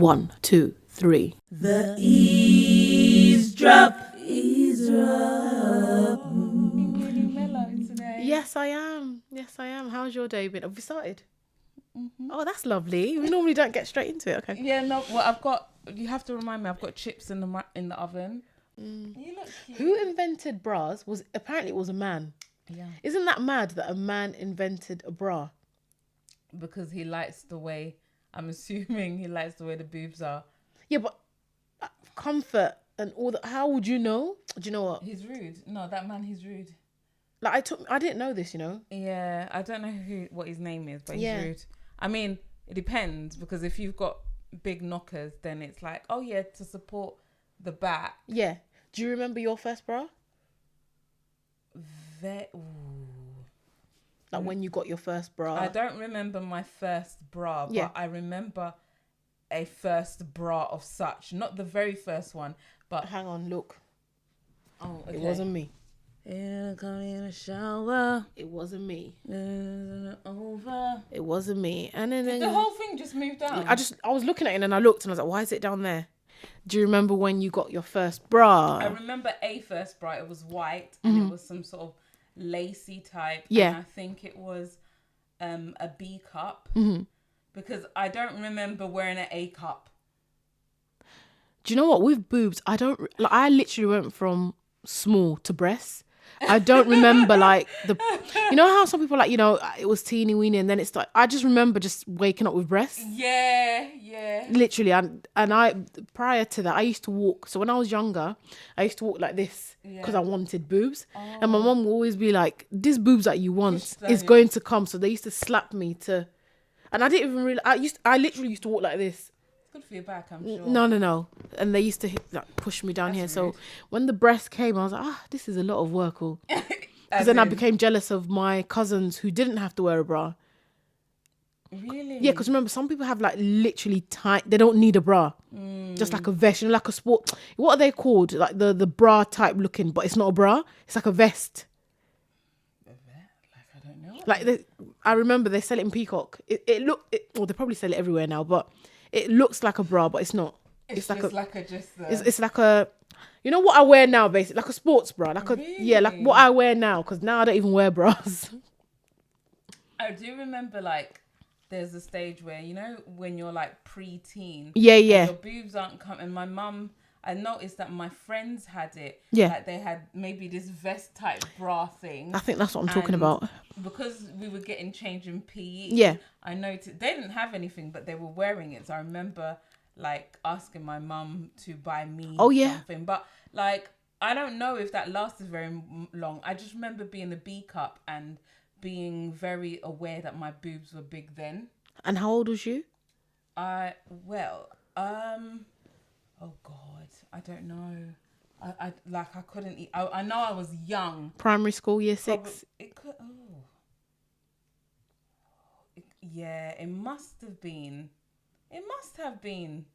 1, 2, 3. The eavesdrop. Really mellow today. Yes, I am. How's your day been? Have we started? Oh, that's lovely. We normally don't get straight into it. Okay. Yeah, no. Well, you have to remind me. I've got chips in the oven. You look cute. Who invented bras? Apparently it was a man. Yeah. Isn't that mad that a man invented a bra? Because he likes the way. I'm assuming he likes the way the boobs are. Yeah, but comfort and all that. How would you know? Do you know what? He's rude. No, that man. He's rude. Like I didn't know this. Yeah, I don't know what his name is, but he's Yeah. rude. I mean, it depends because if you've got big knockers, then it's like, oh yeah, to support the back. Yeah. Do you remember your first bra? Like when you got your first bra? I don't remember my first bra, but Yeah. I remember a first bra of such. Not the very first one, but Hang on, look. oh, okay. It wasn't me. In a shower. It wasn't me. Over. It wasn't me. And then The whole thing just moved down. I was looking at it and then I looked and I was like, why is it down there? Do you remember when you got your first bra? I remember a first bra. It was white and it was some sort of lacy type. Yeah. And I think it was a B cup because I don't remember wearing an A cup. Do you know what? With boobs, I literally went from small to breasts. I don't remember you know how some people it was teeny weeny and then it's like, I just remember just waking up with breasts. Yeah. Literally. And I, prior to that, I used to walk. So when I was younger, I used to walk like this because I wanted boobs. And my mum would always be like, this boobs that you want is going to come. So they used to slap me and I didn't even realize, I literally used to walk like this. Good for your back, I'm sure. No. And they used to push me down here. rude. So when the breast came, I was like, this is a lot of work. Because then I became jealous of my cousins who didn't have to wear a bra. Really? Yeah, because remember, some people have literally tight, they don't need a bra. Just like a vest, like a sport. What are they called? Like the bra type looking, but it's not a bra. It's like a vest. I don't know. I remember they sell it in Peacock. They probably sell it everywhere now, but it looks like a bra, but it's not. It's like It's like a, you know what I wear now, basically, like a sports bra, like Really? what I wear now, because now I don't even wear bras. I do remember there's a stage where when you're pre-teen, Yeah. and your boobs aren't coming. My mum, I noticed that my friends had it. Yeah. Like they had maybe this vest type bra thing. I think that's what I'm talking And about. Because we were getting changed in PE. Yeah. I noticed they didn't have anything, but they were wearing it. So I remember asking my mum to buy me something. But I don't know if that lasted very long. I just remember being a B cup and being very aware that my boobs were big then. And how old was you? Oh God, I don't know. I couldn't eat. I know I was young. Primary school, year 6? It could. It must have been. It must have been.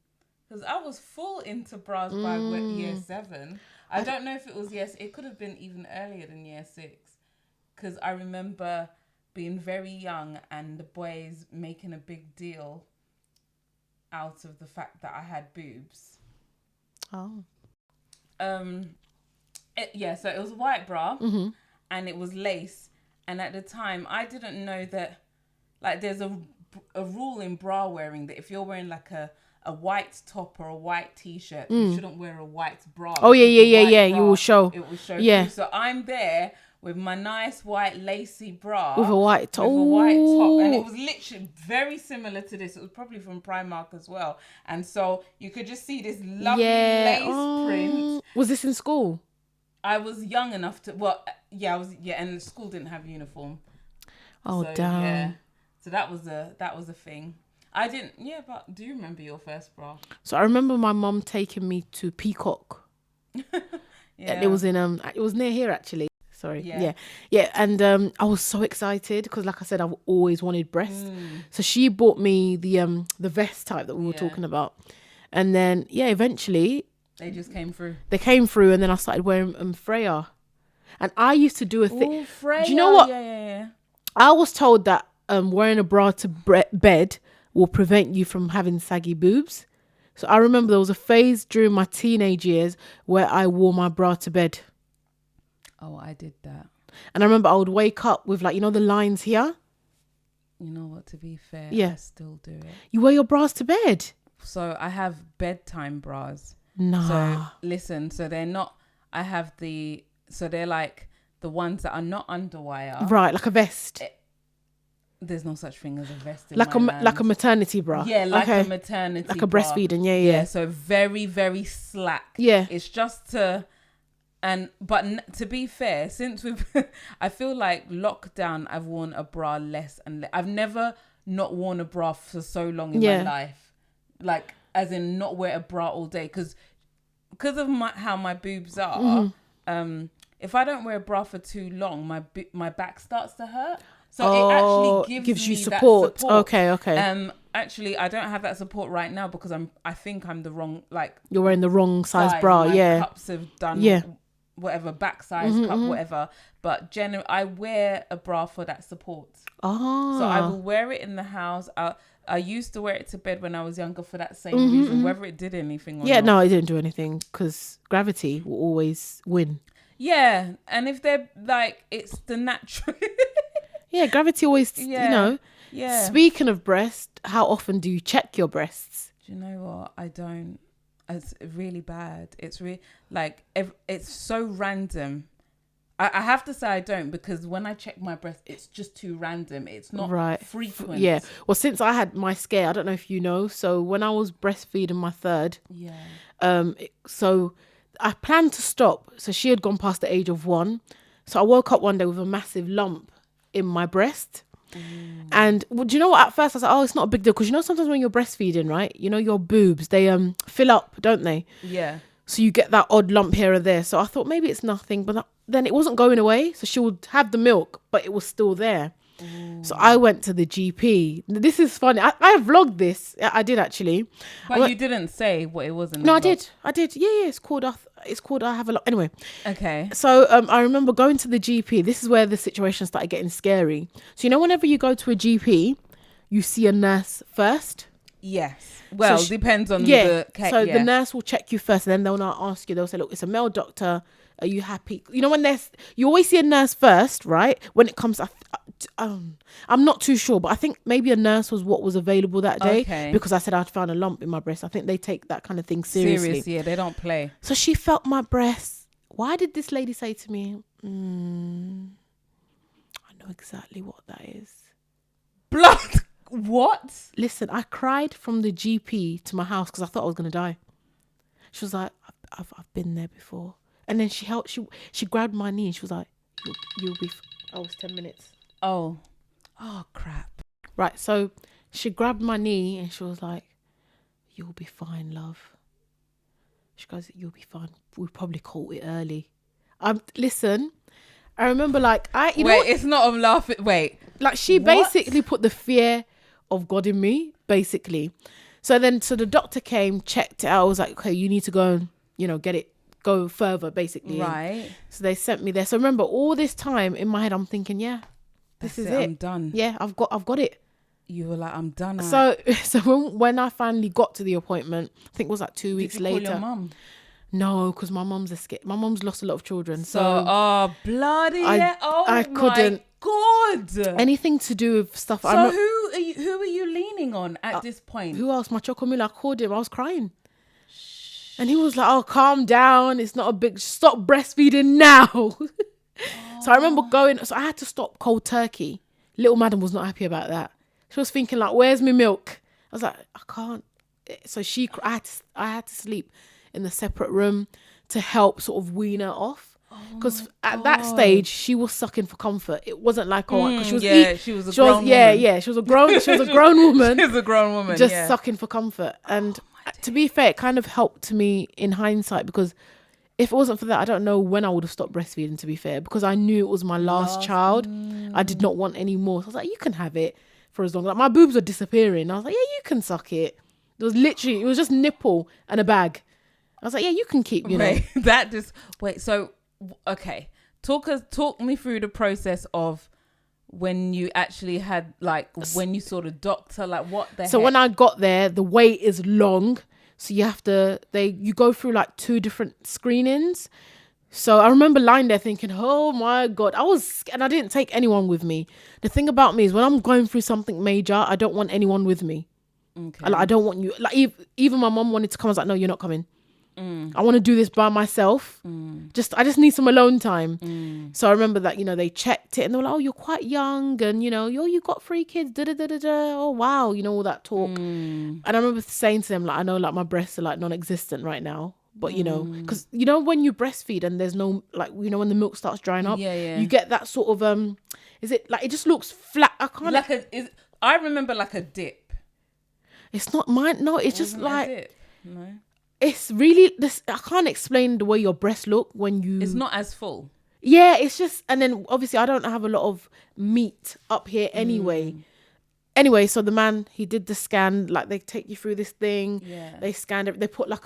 Because I was full into bras by year 7. I don't know if it was it could have been even earlier than year 6. Because I remember being very young and the boys making a big deal out of the fact that I had boobs. Oh. So it was a white bra and it was lace. And at the time, I didn't know that, there's a rule in bra wearing that if you're wearing a white top or a white t-shirt, you shouldn't wear a white bra. Oh, yeah. Bra, You will show. It will show. Yeah. Through. So I'm there with my nice white lacy bra. With a white top. With a white top. And it was literally very similar to this. It was probably from Primark as well. And so you could just see this lovely lace print. Was this in school? I was young enough to, and school didn't have uniform. Oh, So, damn. yeah. So that was a thing. I didn't, but do you remember your first bra? So I remember my mum taking me to Peacock. Yeah. It was it was near here actually. Sorry. Yeah. Yeah. And I was so excited because, like I said, I've always wanted breasts. So she bought me the vest type that we were talking about. And then, eventually They just came through. they came through and then I started wearing Freya. And I used to do a thing. Oh, Freya. Do you know what? Yeah. I was told that wearing a bra to bed will prevent you from having saggy boobs. So I remember there was a phase during my teenage years where I wore my bra to bed. Oh, I did that. And I remember I would wake up with, like, you know, the lines here. You know what, to be fair, Yeah. I still do it. You wear your bras to bed? So I have bedtime bras. Nah. So listen, so they're not, so they're like the ones that are not underwire. Right, like a vest. There's no such thing as a vest in Like a maternity bra. Yeah, like okay. a maternity Like a bra. breastfeeding, yeah. So very, very slack. Yeah. It's just to... to be fair, since I feel like lockdown, I've worn a bra less and I've never not worn a bra for so long in my life, like as in not wear a bra all day because of how my boobs are. If I don't wear a bra for too long, my back starts to hurt. So it actually gives you me support. That support. Okay. Actually, I don't have that support right now because I think I'm the wrong, like, you're wearing the wrong size bra. My cups have done. Yeah. Whatever, back size, cup, whatever. But generally, I wear a bra for that support. Oh. So I will wear it in the house. I used to wear it to bed when I was younger for that same reason, whether it did anything or not. No, it didn't do anything because gravity will always win. Yeah, and if they're like, it's the natural. Yeah, gravity always, you know. Yeah. Speaking of breast, how often do you check your breasts? Do you know what? I don't. It's really bad. It's really like it's so random. I have to say I don't, because when I check my breast, it's just too random. It's not frequent. Yeah. Well, since I had my scare, I don't know if you know. So when I was breastfeeding my third, so I planned to stop. So she had gone past the age of 1. So I woke up one day with a massive lump in my breast. And well, do you know what? At first I was like, oh, it's not a big deal, because you know sometimes when you're breastfeeding, right? You know your boobs, they fill up, don't they? Yeah. So you get that odd lump here or there. So I thought maybe it's nothing, but then it wasn't going away. So she would have the milk, but it was still there. So I went to the GP. This is funny. I vlogged this. I did actually. But you didn't say what it was in the No, vlog. I did. Yeah. It's called I Have a Lot. Anyway. Okay. So I remember going to the GP. This is where the situation started getting scary. So you know, whenever you go to a GP, you see a nurse first. Yes. Well, So depends on the the the nurse will check you first, and then they'll not ask you. They'll say, look, it's a male doctor. Are you happy? You know, when you always see a nurse first, right? When it comes, I'm not too sure, but I think maybe a nurse was what was available that day, because I said I'd found a lump in my breast. I think they take that kind of thing seriously. Yeah, they don't play. So she felt my breast. Why did this lady say to me, I know exactly what that is. Blood. What? Listen, I cried from the GP to my house because I thought I was going to die. She was like, I've been there before. And then she grabbed my knee and she was like, you'll be... Oh, it's 10 minutes. Oh, crap. Right, so she grabbed my knee and she was like, you'll be fine, love. She goes, you'll be fine. We probably caught it early. Listen, I remember like... it's not a laughing... Wait. Like she basically put the fear of God in me, basically. So the doctor came, checked it out. I was like, okay, you need to go and, you know, go further, basically. Right. So they sent me there. So remember, all this time in my head, I'm thinking, yeah, this is it. I'm done. Yeah, I've got it. You were like, I'm done. So when I finally got to the appointment, I think it was like 2 weeks later. Did you call your mum? No, because my mum's my mum's lost a lot of children. So bloody I couldn't. God. Anything to do with stuff. So who are you leaning on at this point? Who else? My Chocomila. I called him. I was crying. And he was like, oh, calm down. It's not a big... Stop breastfeeding now. So I remember So I had to stop cold turkey. Little madam was not happy about that. She was thinking like, where's my milk? I was like, I can't. So I had to sleep in the separate room to help sort of wean her off. Because at that stage, she was sucking for comfort. It wasn't like, because she was... she was a grown woman. Yeah. She was a grown woman. She was a grown woman, just sucking for comfort. And to be fair, it kind of helped me in hindsight, because if it wasn't for that, I don't know when I would have stopped breastfeeding, to be fair, because I knew it was my last child. I did not want any more. So I was like, you can have it for as long. Like my boobs were disappearing. I was like, yeah, you can suck it. It was just nipple and a bag. I was like, yeah, you can keep, you know. So, okay. Talk me through the process of when you actually had, like, when you saw the doctor, like, what the heck? So when I got there, the wait is long. So you go through like 2 different screenings. So I remember lying there thinking, oh my God, and I didn't take anyone with me. The thing about me is when I'm going through something major, I don't want anyone with me. Okay. I don't want you, like even my mom wanted to come. I was like, no, you're not coming. I want to do this by myself. I just need some alone time. So I remember that, they checked it and they were like, oh, you're quite young and, you got 3 kids, oh, wow, all that talk. And I remember saying to them, like, I know like my breasts are like non-existent right now. But, because, when you breastfeed and there's no, like, when the milk starts drying up, you get that sort of, is it like, it just looks flat. I can't. I remember like a dip. It's not mine. No, it's just like. A dip. No. It's really this. I can't explain the way your breasts look when you. It's not as full. Yeah, it's just, and then obviously I don't have a lot of meat up here anyway. Anyway, so the man, he did the scan. Like they take you through this thing. Yeah. They scanned it. They put like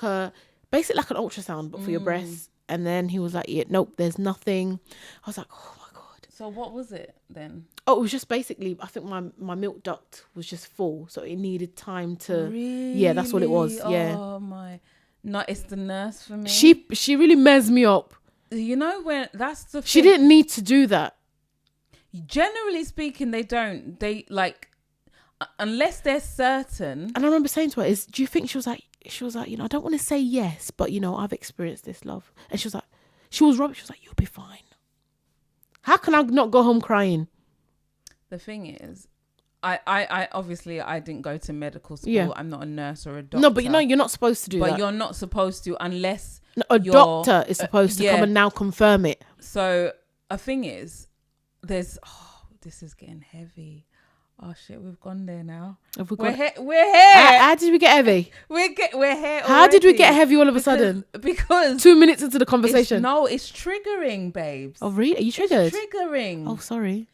basically like an ultrasound, but for your breasts. And then he was like, "Yeah, nope, there's nothing." I was like, "Oh my God." So what was it then? Oh, it was just basically, I think my milk duct was just full, so it needed time to. Really? Yeah, that's what it was. Yeah. Oh my. No, it's the nurse for me. She really messed me up. When that's the thing. She didn't need to do that. Generally speaking, they don't. They like unless they're certain. And I remember saying to her, do you think she was like, I don't want to say yes, but I've experienced this, love. And she was rubbish. She was like, you'll be fine. How can I not go home crying? The thing is, I obviously I didn't go to medical school. Yeah. I'm not a nurse or a doctor. No, but you're not supposed to do that. But you're not supposed to unless a doctor is supposed to come and now confirm it. So a thing is, this is getting heavy. Oh shit, we've gone there now. We're here. How did we get heavy? We're here. How did we get heavy all of a sudden? Because 2 minutes into the conversation. It's triggering, babes. Oh really? Are you triggered? It's triggering. Oh sorry.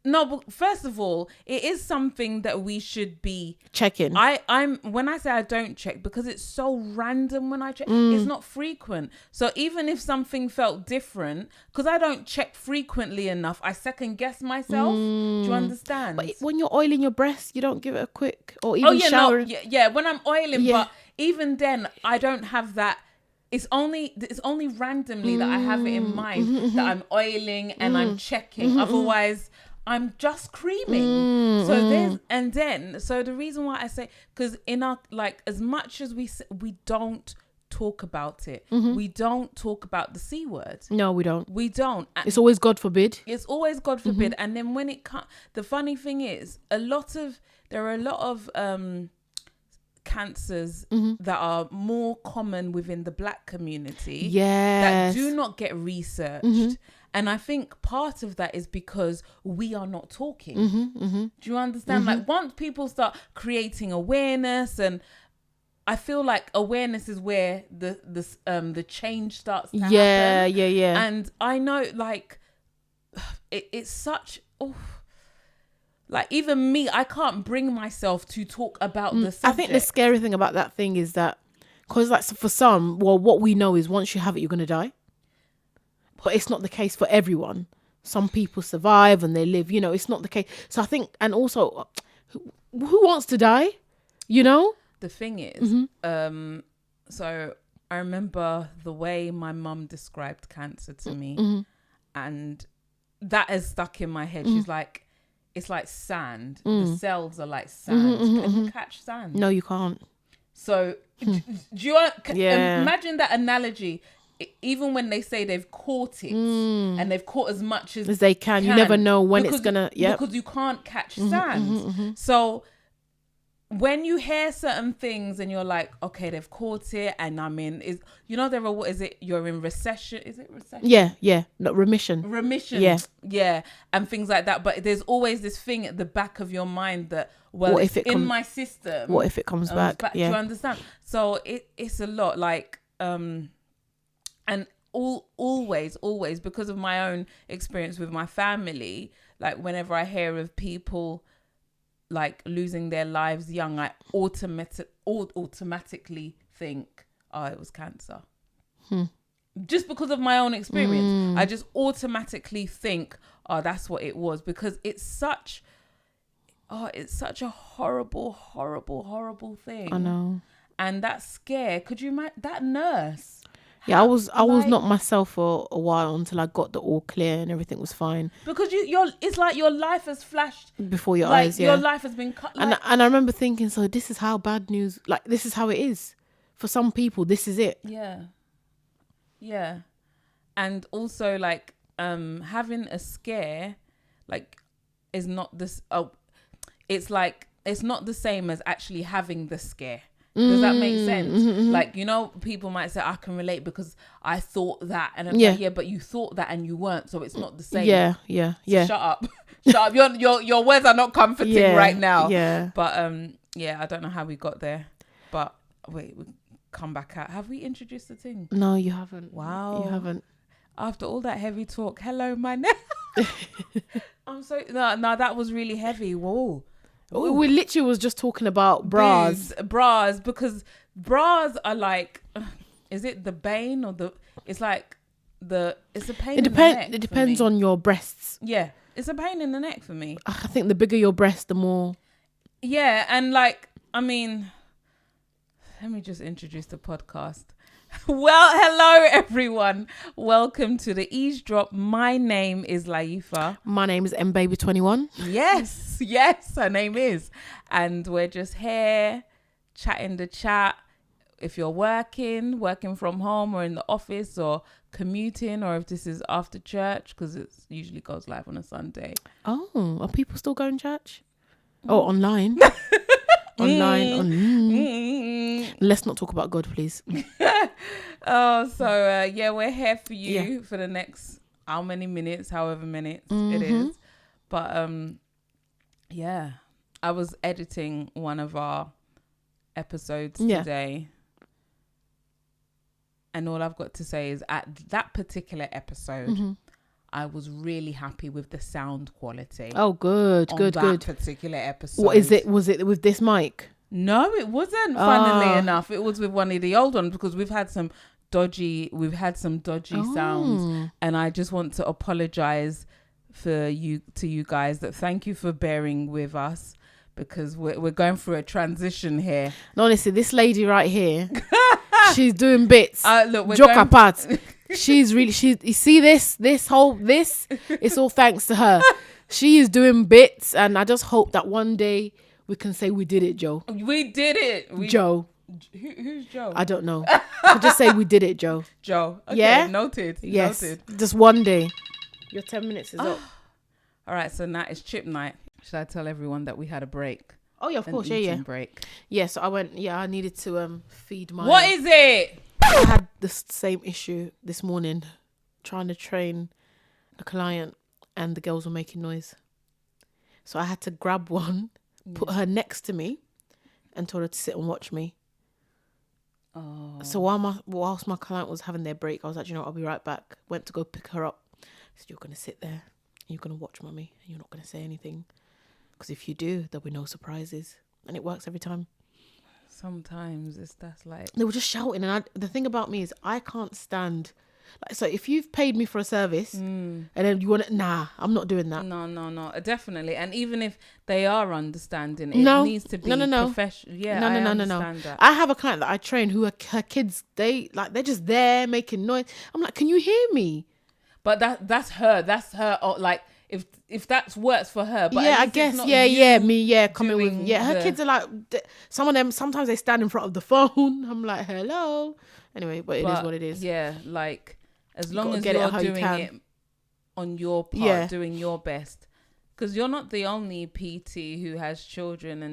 No, but first of all, it is something that we should be checking. I'm when I say I don't check, because it's so random when I check. It's not frequent. So even if something felt different, because I don't check frequently enough, I second guess myself. Do you understand? But when you're oiling your breast, you don't give it a quick or even shower. Yeah, when I'm oiling, but even then I don't have that. It's only randomly that I have it in mind that I'm oiling and I'm checking. Otherwise, I'm just creaming. So the reason why I say, because in our, like, as much as we don't talk about it, we don't talk about the C word. No, we don't. And it's always God forbid. It's always God forbid. And then when it comes, the funny thing is, there are a lot of cancers that are more common within the Black community that do not get researched. And I think part of that is because we are not talking. Do you understand? Like once people start creating awareness, and I feel like awareness is where the change starts to happen. Yeah. And I know, like, it's such like, even me, I can't bring myself to talk about the subject. I think the scary thing about that thing is that, because like for some, well, what we know is once you have it, you're going to die. But it's not the case for everyone. Some people survive and they live, it's not the case. So I think, and also, who wants to die? The thing is, so I remember the way my mum described cancer to me, and that has stuck in my head. She's like, it's like sand. The cells are like sand. Can you catch sand? No, you can't. So do you imagine that analogy? Even when they say they've caught it and they've caught as much as they can, you never know when it's gonna. Yeah, because you can't catch sand. So when you hear certain things and you're like, okay, they've caught it, and I'm in, what is it? You're in recession. Is it recession? Yeah. No, remission. Yeah. And things like that. But there's always this thing at the back of your mind that, well, what if in my system. What if it comes back? Yeah. Do you understand? So it's a lot, like, and always because of my own experience with my family, like whenever I hear of people like losing their lives young, I automatically think, oh, it was cancer. Just because of my own experience, I just automatically think, oh, that's what it was, because it's such a horrible thing. I know. And that scare, could you imagine that nurse? Yeah, I was not myself for a while until I got the all clear and everything was fine. Because it's like your life has flashed before your like eyes. Yeah, your life has been cut. Like, and I remember thinking, so this is how bad news. Like this is how it is for some people. This is it. Yeah, and also like having a scare, like, is not this. Oh, it's like it's not the same as actually having the scare. Does that make sense? Like, you know, people might say, I can relate because I thought that. And I'm like, yeah, but you thought that and you weren't. So it's not the same. Yeah. So shut up. Shut up. Your words are not comforting right now. Yeah. But, I don't know how we got there. But wait, we come back out. Have we introduced the thing? No, you haven't. Wow. You haven't. After all that heavy talk, hello, my name. I'm so, no, that was really heavy. Whoa. Ooh. We literally was just talking about bras. Because bras are like, is it the bane or it's like it's a pain in the neck. It depends on your breasts. Yeah, it's a pain in the neck for me. I think the bigger your breast, the more. Yeah, and like, I mean, let me just introduce the podcast. Well, hello everyone. Welcome to the Eavesdrop. My name is Layefa. My name is mbaby21. Yes, her name is. And we're just here chatting the chat. If you're working from home or in the office or commuting, or if this is after church, because it usually goes live on a Sunday. Oh, are people still going to church? Oh, online. Let's not talk about God, please. We're here for you for the next however minutes it is. But I was editing one of our episodes today, and all I've got to say is at that particular episode, I was really happy with the sound quality. Oh, good. Particular episode. What is it? Was it with this mic? No, it wasn't. Funnily enough, it was with one of the old ones, because we've had some dodgy sounds, and I just want to apologize to you guys. That thank you for bearing with us, because we're going through a transition here. No, honestly, this lady right here, she's doing bits. Look, we're Joke apart. You see this, it's all thanks to her. She is doing bits, and I just hope that one day we can say we did it, Joe. We did it. Joe. Who's Joe? I don't know. I'll just say we did it, Joe. Joe. Okay, yeah? Noted. Yes. Noted. Just one day. Your 10 minutes is up. All right, so now it's chip night. Should I tell everyone that we had a break? Oh, yeah, of course. Yeah. Break. Yeah, so I needed to feed my... What is it? I had the same issue this morning trying to train a client, and the girls were making noise. So I had to grab one, put her next to me, and told her to sit and watch me. Oh. So whilst my client was having their break, I was like, I'll be right back. Went to go pick her up. I said, you're going to sit there and you're going to watch Mummy, and you're not going to say anything. Because if you do, there'll be no surprises. And it works every time. Sometimes that's like... They were just shouting. And the thing about me is I can't stand... So if you've paid me for a service and then you want to... Nah, I'm not doing that. No. Definitely. And even if they are understanding, it needs to be professional. Yeah, No. I have a client that I train who her kids, they're just there making noise. I'm like, can you hear me? But that's her. That's her. Like, if that works for her. But yeah, I guess. Coming with. Yeah, her kids are like, some of them, sometimes they stand in front of the phone. I'm like, hello. Anyway, but it is what it is. Yeah, like, as long as you're doing it on your part, doing your best. Because you're not the only PT who has children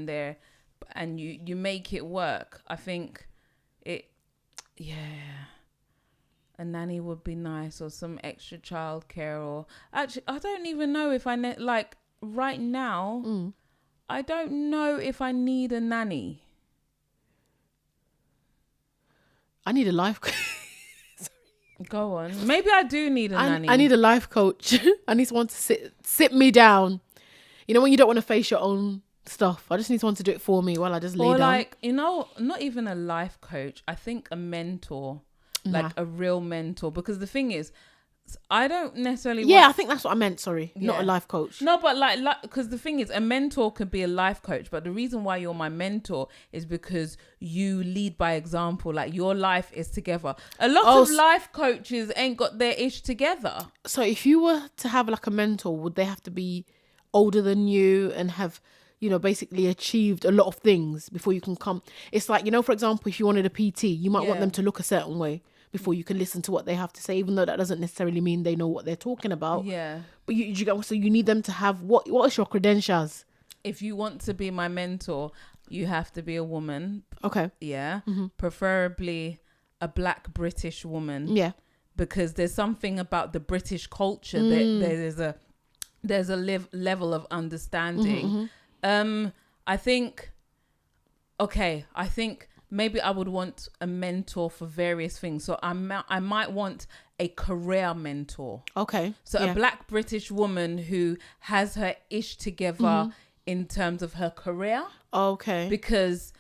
and you make it work. I think a nanny would be nice, or some extra childcare, or actually I don't even know if right now I don't know if I need a nanny. I need a life coach. Go on. Maybe I do need a nanny. I need a life coach. I need someone to sit me down. You know, when you don't want to face your own stuff, I just need someone to do it for me while I just lay down. Or like, not even a life coach. I think a mentor. Like a real mentor. Because the thing is, I don't necessarily. Yeah, I think that's what I meant. Sorry, not a life coach. No, but like, because the thing is, a mentor could be a life coach, but the reason why you're my mentor is because you lead by example. Like, your life is together. A lot of life coaches ain't got their ish together. So if you were to have like a mentor, would they have to be older than you and have, you know, basically achieved a lot of things before you can come? It's like, you know, for example, if you wanted a PT, you might want them to look a certain way before you can listen to what they have to say, even though that doesn't necessarily mean they know what they're talking about. Yeah. But so you need them to have what is your credentials? If you want to be my mentor, you have to be a woman. Okay. Yeah. Mm-hmm. Preferably a Black British woman. Yeah. Because there's something about the British culture that there's a level of understanding. Mm-hmm. I think maybe I would want a mentor for various things. So I might want a career mentor. Okay. So a Black British woman who has her ish together in terms of her career. Okay. Because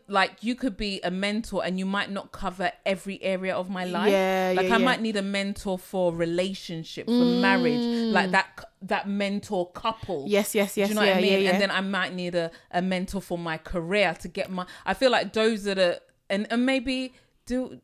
like, you could be a mentor and you might not cover every area of my life. I might need a mentor for relationship, for marriage, like that mentor couple. Yes. Do you know what I mean? And then I might need a mentor for my career to get I feel like those are the, and maybe do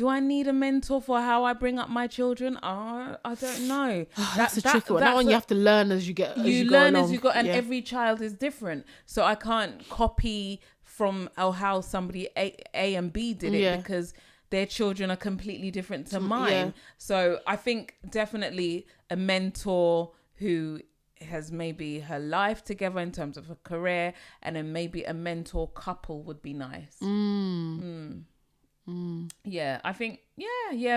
I need a mentor for how I bring up my children? I don't know. That's a tricky one. That one you have to learn as you get. You learn as you go, and every child is different. So I can't copy from how somebody A and B did it because their children are completely different to mine. Yeah. So I think definitely a mentor who has maybe her life together in terms of her career, and then maybe a mentor couple would be nice. Yeah, I think,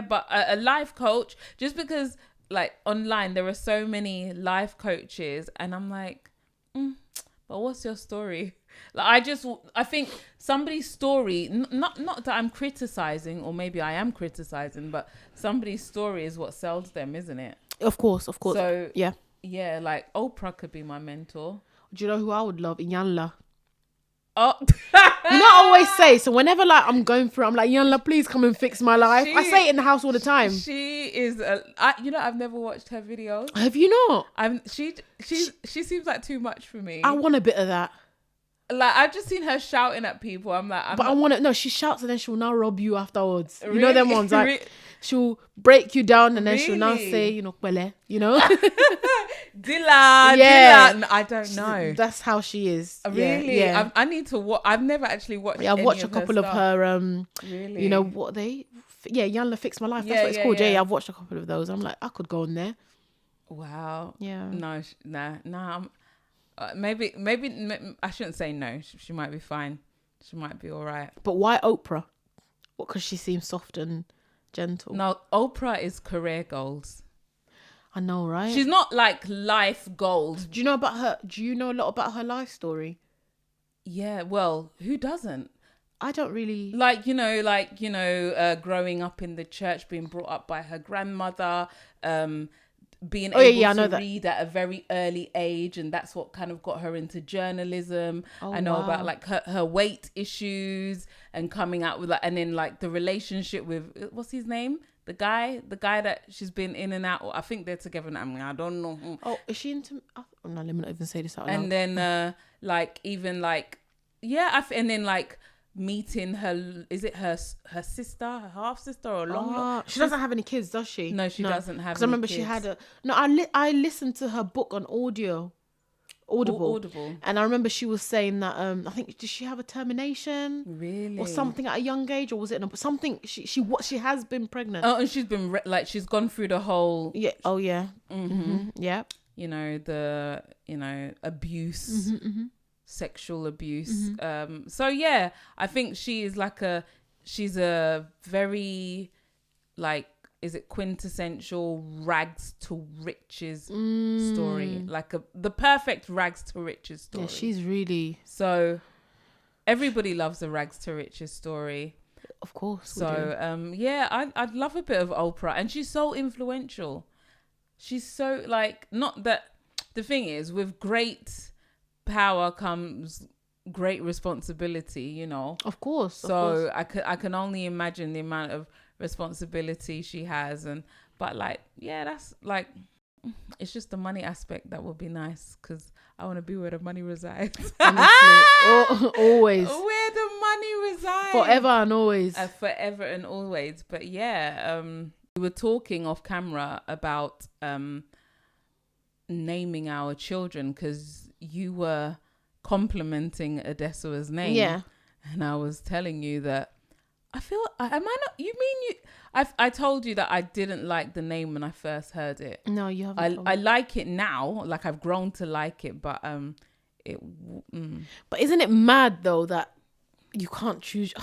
but a life coach, just because like online there are so many life coaches, and I'm like, but what's your story? Like, I think somebody's story, not that I'm criticizing, or maybe I am criticizing, but somebody's story is what sells them, isn't it? Of course. So yeah, like Oprah could be my mentor. Do you know who I would love? Iyanla. Oh, you know, I always say, so whenever like I'm going through, I'm like, Iyanla, please come and fix my life. I say it in the house all the time. She is I've never watched her videos. Have you not? She seems like too much for me. I want a bit of that. Like, I've just seen her shouting at people. I'm like, I want to. No, she shouts and then she'll now rob you afterwards. Really? You know them ones, like she'll break you down and then she'll now say, you know, Kwele, you know. Dilla. I don't know. That's how she is. Really? Yeah. I need to watch. I've never actually watched. Yeah, I've watched a couple of her. Really? You know what they? Yeah, Yanla Fix My Life. That's what it's called. Yeah, I've watched a couple of those. I'm like, I could go on there. Wow. Yeah. No, nah. Maybe I shouldn't say no. She might be fine. She might be all right. But why Oprah? What? Because she seems soft and gentle. No, Oprah is career goals. I know, right? She's not like life goals. Do you know about her? Do you know a lot about her life story? Yeah. Well, who doesn't? I don't really growing up in the church, being brought up by her grandmother, being able to read at a very early age, and that's what kind of got her into journalism. I know about like her weight issues and coming out with like, and then like the relationship with, what's his name? The guy that she's been in and out. I think they're together now. I mean, I don't know. Oh, is she into? Oh, no, let me not even say this out loud. And then and then like meeting her, is it her sister, her half sister, or long? She doesn't have any kids, does she? No, she doesn't have. Because I remember she had I listened to her book on Audible. And I remember she was saying that I think, did she have a termination? Really? Or something at a young age, or was it something? She has been pregnant. Oh, and she's been she's gone through the whole. Yeah. Oh yeah. Mm-hmm. Yeah. You know the abuse. Mm-hmm. Sexual abuse. Mm-hmm. So yeah, I think she's a very like, is it quintessential rags to riches story, like the perfect rags to riches story. Yeah, she's really, so everybody loves a rags to riches story, of course. So I'd love a bit of Oprah, and she's so influential. She's so like, not that, the thing is, with great power comes great responsibility, you know. Of course. So I can only imagine the amount of responsibility she has. But like, yeah, that's like, it's just the money aspect that would be nice, because I want to be where the money resides. Honestly, always. Where the money resides. Forever and always. Forever and always. But yeah, we were talking off camera about naming our children, because you were complimenting Adeswa's name. Yeah. And I was telling you that I feel, am I not, you mean you, I told you that I didn't like the name when I first heard it. No, you haven't. I like it now, like I've grown to like it, but But isn't it mad though that you can't choose?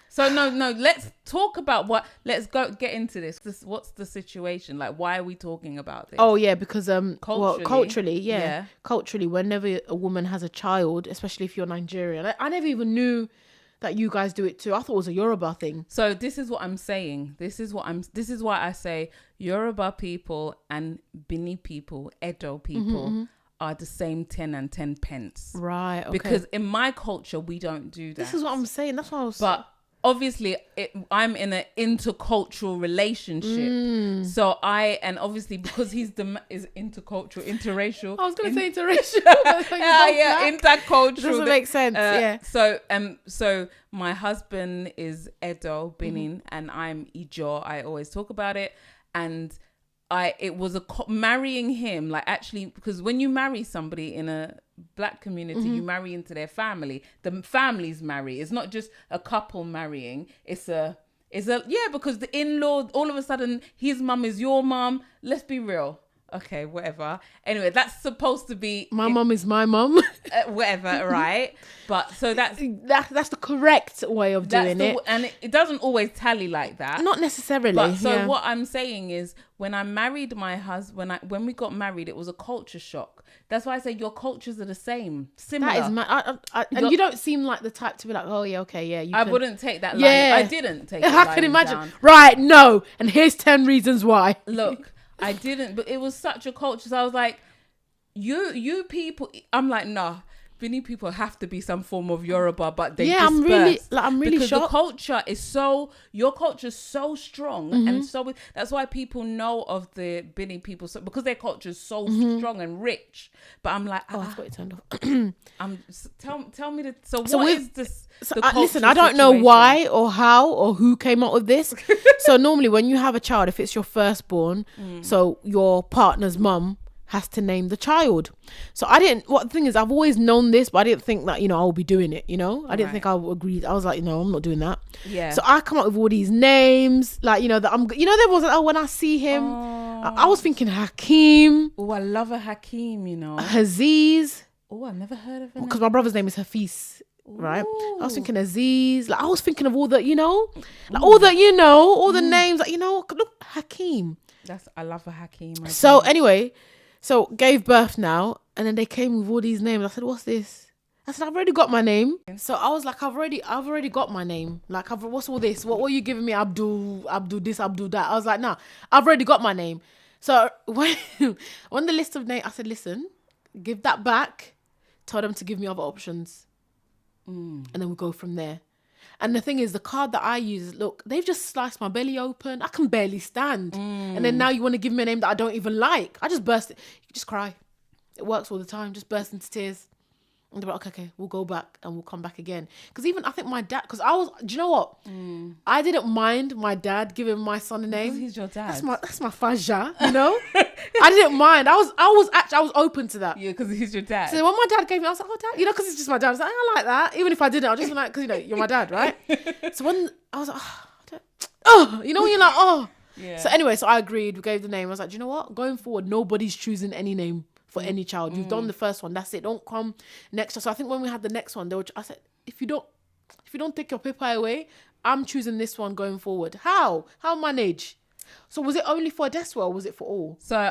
So no, let's talk about let's get into this. What's the situation? Like, why are we talking about this? Oh yeah, because culturally, culturally, whenever a woman has a child, especially if you're Nigerian, I never even knew that you guys do it too. I thought it was a Yoruba thing. So this is what I'm saying. This is why I say Yoruba people and Bini people, Edo people are the same 10 and 10 pence. Right. Okay. Because in my culture, we don't do that. This is what I'm saying. That's what I was. But obviously, I'm in an intercultural relationship. So obviously because is intercultural, interracial. I was going to say interracial. Intercultural. Doesn't make sense. Yeah. So my husband is Edo, Benin, and I'm Ijo. I always talk about it, and it was marrying him, like, actually, because when you marry somebody in a black community, you marry into their family. The families marry. It's not just a couple marrying. It's because the in-law, all of a sudden, his mum is your mum. Let's be real. Okay, whatever. Anyway, that's supposed to be... My mum is my mum. Whatever, right? But so that's the correct way of doing it. And it doesn't always tally like that. Not necessarily. But so what I'm saying is, when I married my husband, when we got married, it was a culture shock. That's why I say your cultures are the same, similar. That is mad. And you don't seem like the type to be like, oh yeah, okay, yeah. I wouldn't take that line. I didn't take that line. I can imagine. Down. Right, no. And here's 10 reasons why. Look, I didn't, but it was such a culture. So I was like, you people, I'm like, nah. Bini people have to be some form of Yoruba, but they disperse. I'm really because shocked. The culture is your culture is so strong, and so that's why people know of the Bini people, because their culture is so strong and rich. But I'm like, I've got it turned off. Tell me what is this? Listen, I don't know why or how or who came up with this. So normally when you have a child, if it's your firstborn, so your partner's mum has to name the child. So the thing is, I've always known this, but I didn't think that, I'll be doing it, I didn't think I would agree. I was like, no, I'm not doing that. Yeah. So I come up with all these names, like, that there wasn't, when I see him, I was thinking Hakeem. Oh, I love a Hakeem, Aziz. Oh, I've never heard of him. Because my brother's name is Hafiz. Right. I was thinking Aziz. Like, I was thinking of all the, all the names, like, look, Hakeem. I love a Hakeem. So anyway, so gave birth now, and then they came with all these names. I said, what's this? I said, I've already got my name. So I was like, I've already got my name. Like, what's all this? What are you giving me? Abdul this, Abdul that. I was like, nah, I've already got my name. So when on the list of names, I said, listen, give that back. Tell them to give me other options. And then we'll go from there. And the thing is, the card that I use, look, they've just sliced my belly open. I can barely stand. And then now you want to give me a name that I don't even like. I just burst it. You just cry. It works all the time. Just burst into tears. And they're like, okay, we'll go back and we'll come back again. Because even I think my dad, do you know what? I didn't mind my dad giving my son a name. Because he's your dad. That's my faja, I didn't mind. I was open to that. Yeah, because he's your dad. So when my dad gave me, I was like, oh, dad, because it's just my dad. I was like, I like that. Even if I didn't, I was just like, because, you're my dad, right? So when I was like, when you're like, oh. Yeah. So anyway, so I agreed. We gave the name. I was like, do you know what? Going forward, nobody's choosing any name for any child. You've done the first one. That's it. Don't come next. So I think when we had the next one, I said, if you don't take your paper away, I'm choosing this one going forward. How manage? So was it only for Adeswa or was it for all? So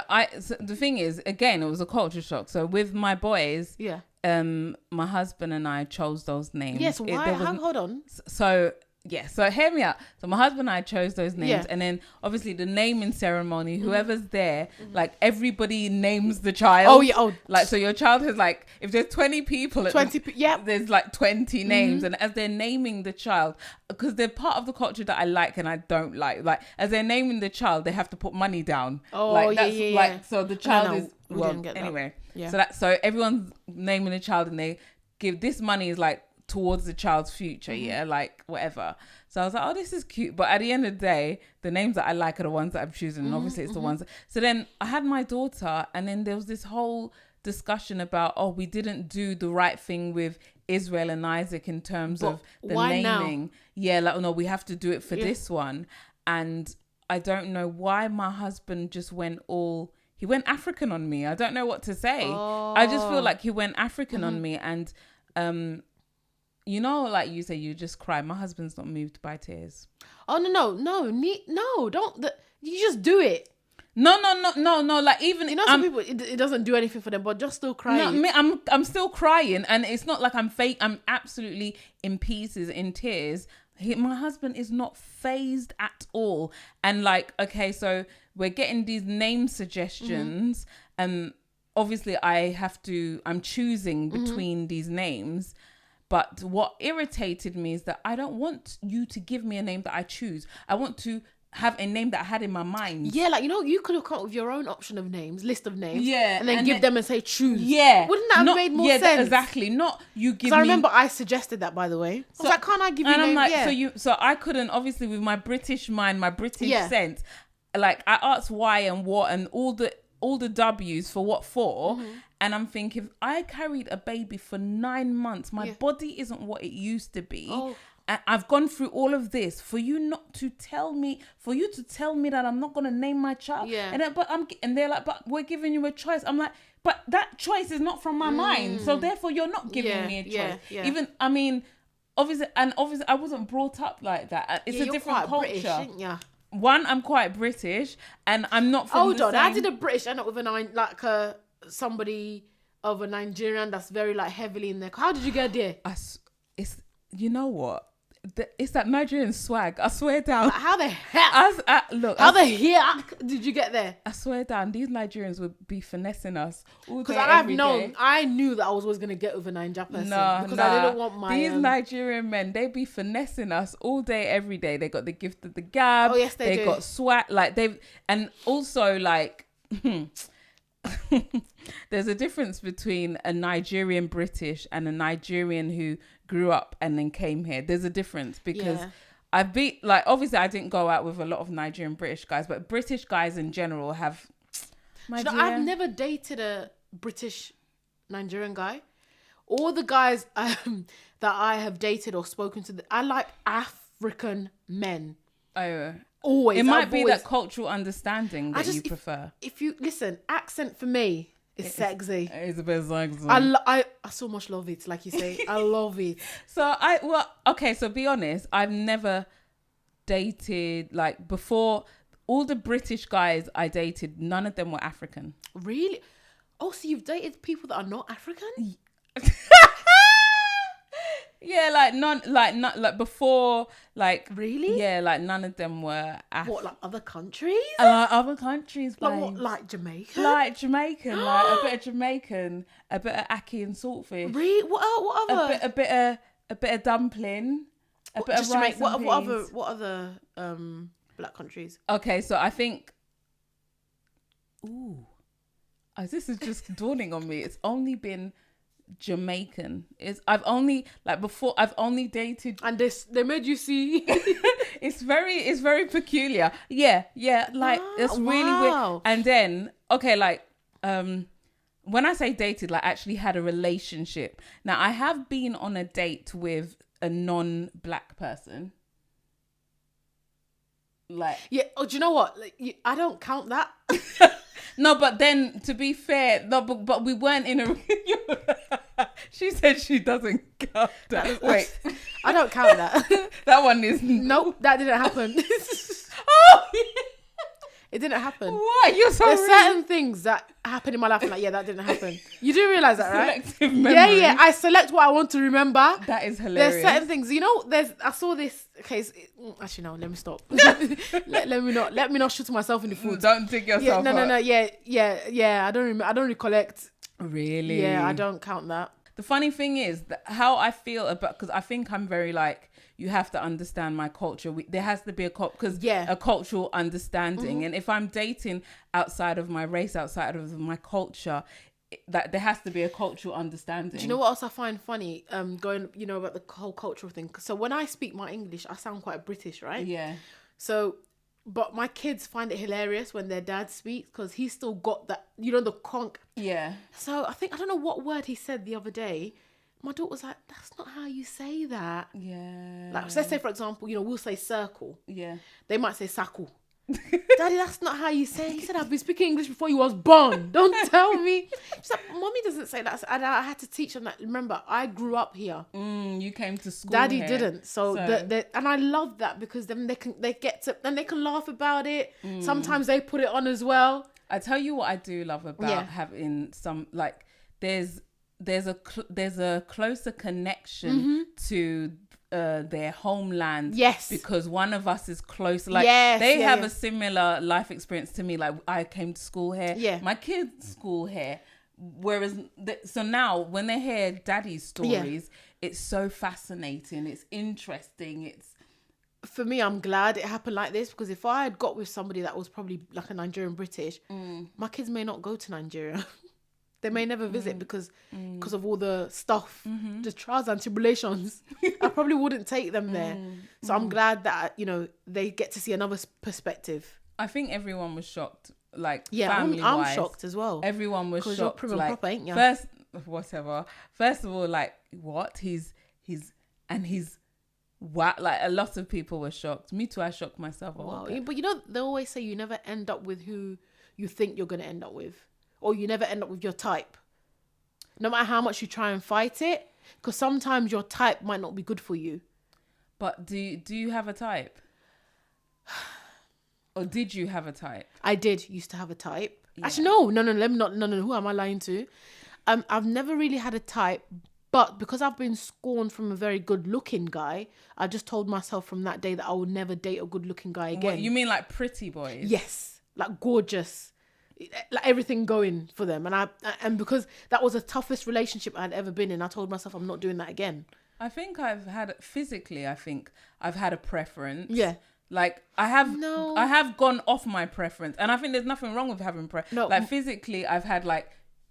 the thing is, again, it was a culture shock. So with my boys, yeah, my husband and I chose those names. Yes. Why? Hold on. So yeah, so hear me out. So my husband and I chose those names, Yeah. and then obviously the naming ceremony, whoever's there, like everybody names the child. Oh yeah. Oh, Like, so your child has like, if there's 20 people, 20. Yeah. there's like 20 names, and as they're naming the child, because they're part of the culture that I like and I don't like as they're naming the child, they have to put money down. Oh, like, yeah, that's yeah, like, yeah. so the child is, we well, didn't get that. anyway. Yeah. So everyone's naming the child, and they give this money is like towards the child's future, yeah, like whatever. So I was like, oh, this is cute. But at the end of the day, the names that I like are the ones that I'm choosing. And obviously it's the ones. So then I had my daughter, and then there was this whole discussion about, oh, we didn't do the right thing with Israel and Isaac in terms of the why naming. now? Yeah, like, no, we have to do it for this one. And I don't know why my husband just went he went African on me. I don't know what to say. I just feel like he went African on me. And, you know, like you say, you just cry. My husband's not moved by tears. Oh no! Don't. You just do it. No. Like, even You know, some people it doesn't do anything for them, but just still crying. No, I'm still crying, and it's not like I'm fake. I'm absolutely in pieces, in tears. My husband is not phased at all. And like, okay, so we're getting these name suggestions, and obviously I'm choosing between these names. But what irritated me is that I don't want you to give me a name that I choose. I want to have a name that I had in my mind. Yeah, like, you know, you could have come up with your own list of names. Yeah, and then give them and say choose. Yeah. Wouldn't that have made more sense? Exactly. Not you give me... I remember I suggested that, by the way. I was like, can't I give you a name? And I'm like, so I couldn't, obviously, with my British mind, my British sense, like, I asked why and what and all the W's for what for. And I'm thinking, I carried a baby for 9 months. My body isn't what it used to be. Oh. And I've gone through all of this for you to tell me that I'm not going to name my child. Yeah. And they're like, but we're giving you a choice. I'm like, but that choice is not from my mind. So therefore you're not giving me a choice. Yeah. Even, I mean, obviously I wasn't brought up like that. It's a different culture. British, ain't ya? One, I'm quite British, and I'm not from the same... How did a British end up with somebody of a Nigerian that's very like heavily in there? How did you get there? It's, you know what? It's that Nigerian swag. I swear down. Like, how the heck? How the heck did you get there? I swear down, these Nigerians would be finessing us all day, Because every day. I knew that I was always going to get with a Niger person. Because I didn't want my... These Nigerian men, they be finessing us all day, every day. They got the gift of the gab. Oh, yes, they do. They got swag. Like, and also, like... There's a difference between a Nigerian British and a Nigerian who grew up and then came here. There's a difference because obviously I didn't go out with a lot of Nigerian British guys, but British guys in general have... I've never dated a British Nigerian guy. All the guys that I have dated or spoken to, I like African men. Oh, always. It might be that cultural understanding that you prefer. If you listen, accent for me is sexy. It's a bit sexy. I so much love it, like you say. I love it. So be honest, I've never dated, like, before. All the British guys I dated, none of them were African. Really? Oh, so you've dated people that are not African? Yeah, like before, like... Really? Yeah, like none of them were What, like other countries? Other countries, like what, like Jamaica? Like Jamaican, like a bit of Jamaican, a bit of ackee and saltfish. Really? What other? A bit of dumpling, a bit of rice and peas. What other black countries? Okay, so I think... Ooh. This is just dawning on me. It's only been... Jamaican. I've only dated, and they made you see. it's very peculiar. Yeah, like it's really weird. And then like when I say dated, like actually had a relationship. Now I have been on a date with a non-black person. Like, yeah. Oh, do you know what? Like, I don't count that. No, but then to be fair, but we weren't in a... She said she doesn't count that. Wait. I don't count that. That one is... Nope, that didn't happen. Oh! It didn't happen. What? You're so There's rude. certain things that happen in my life. I'm like, yeah, that didn't happen. You do realize that, right? Selective memory. Yeah. I select what I want to remember. That is hilarious. There's certain things, I saw this case. Actually, no, let me stop. let me not shoot myself in the foot. Don't dig yourself No. up. Yeah. I don't recollect. Really? Yeah, I don't count that. The funny thing is that how I feel about, because I think I'm very like, you have to understand my culture. There has to be a cultural understanding. And if I'm dating outside of my race, outside of my culture, that there has to be a cultural understanding. Do you know what else I find funny? Going, about the whole cultural thing. So when I speak my English, I sound quite British, right? Yeah. So, but my kids find it hilarious when their dad speaks because he's still got that, the conk. Yeah. So I don't know what word he said the other day. My daughter was like, that's not how you say that. Yeah. Like, let's say, for example, we'll say circle. Yeah. They might say saku. Daddy, that's not how you say it. He said, I've been speaking English before you was born. Don't tell me. She's like, Mommy doesn't say that. And I had to teach them that. Remember, I grew up here. You came to school Daddy here. didn't. So and I love that because then they can laugh about it. Sometimes they put it on as well. I tell you what I do love about having some, like, there's a closer connection to their homeland. Yes. Because one of us is close. Like, Yes, they yeah, have yeah. a similar life experience to me. Like, I came to school here. Yeah. My kids school here. Whereas, so now when they hear daddy's stories, it's so fascinating. It's interesting. For me, I'm glad it happened like this because if I had got with somebody that was probably like a Nigerian British, my kids may not go to Nigeria. They may never visit because of all the stuff, the trials and tribulations. I probably wouldn't take them there. So I'm glad that, they get to see another perspective. I think everyone was shocked, like, Yeah, family-wise. I'm shocked as well. Everyone was shocked. Because you're prim and like, proper, ain't ya? First of all, like, what? He's what? Like, a lot of people were shocked. Me too, I shocked myself. Wow. But they always say you never end up with who you think you're going to end up with. Or you never end up with your type. No matter how much you try and fight it. Because sometimes your type might not be good for you. But do you have a type? Or did you have a type? I used to have a type. Yeah. Actually, no, let me not. No, who am I lying to? I've never really had a type. But because I've been scorned from a very good looking guy, I just told myself from that day that I would never date a good looking guy again. What, you mean like pretty boys? Yes. Like gorgeous. Like everything going for them. And because that was the toughest relationship I'd ever been in, I told myself I'm not doing that again. I think I've had a preference. Yeah. Like I have gone off my preference, and I think there's nothing wrong with having No. like physically I've had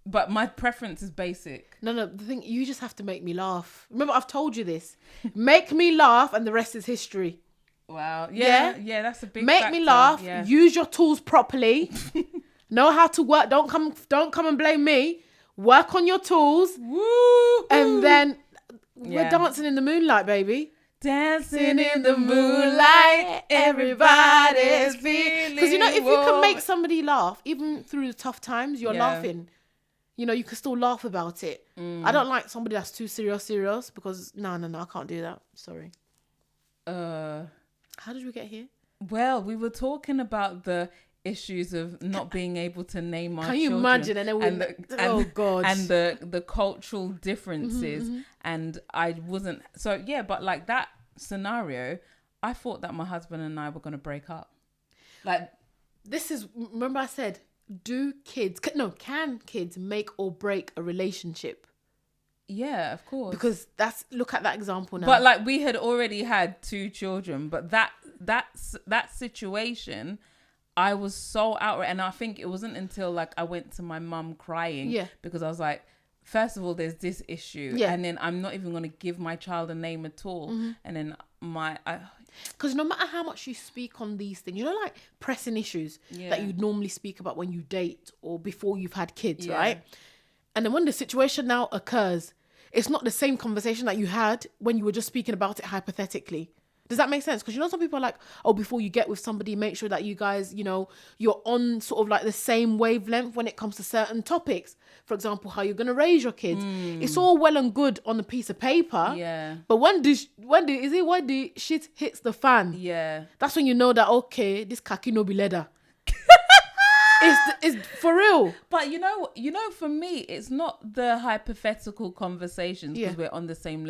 but my preference is basic. No, the thing, you just have to make me laugh. Remember, I've told you this. Make me laugh and the rest is history. Wow. Yeah, that's a big Make factor. me laugh. Yeah. Use your tools properly. Know how to work. Don't come and blame me. Work on your tools. Woo! And then we're dancing in the moonlight, baby. Dancing in the moonlight, everybody's feeling. Because if you can make somebody laugh, even through the tough times, you're laughing. You can still laugh about it. I don't like somebody that's too serious because no, I can't do that. Sorry. How did we get here? Well, we were talking about the issues of not being able to name our children. Can you imagine? And God. And the cultural differences. And I wasn't... So, yeah, but like that scenario, I thought that my husband and I were going to break up. Like... Remember I said, can kids make or break a relationship? Yeah, of course. Because look at that example now. But like we had already had 2 children, but that situation... I was so outright, and I think it wasn't until like I went to my mum crying because I was like, first of all, there's this issue, and then I'm not even going to give my child a name at all, and then because no matter how much you speak on these things, like pressing issues that you'd normally speak about when you date or before you've had kids, right? And then when the situation now occurs, it's not the same conversation that you had when you were just speaking about it hypothetically. Does that make sense? Because some people are like, oh, before you get with somebody, make sure that you guys, you're on sort of like the same wavelength when it comes to certain topics. For example, how you're going to raise your kids. It's all well and good on a piece of paper. Yeah. But when the shit hits the fan? Yeah. That's when you know that, okay, this khaki no be leather. It's for real. But you know, for me, it's not the hypothetical conversations because we're on the same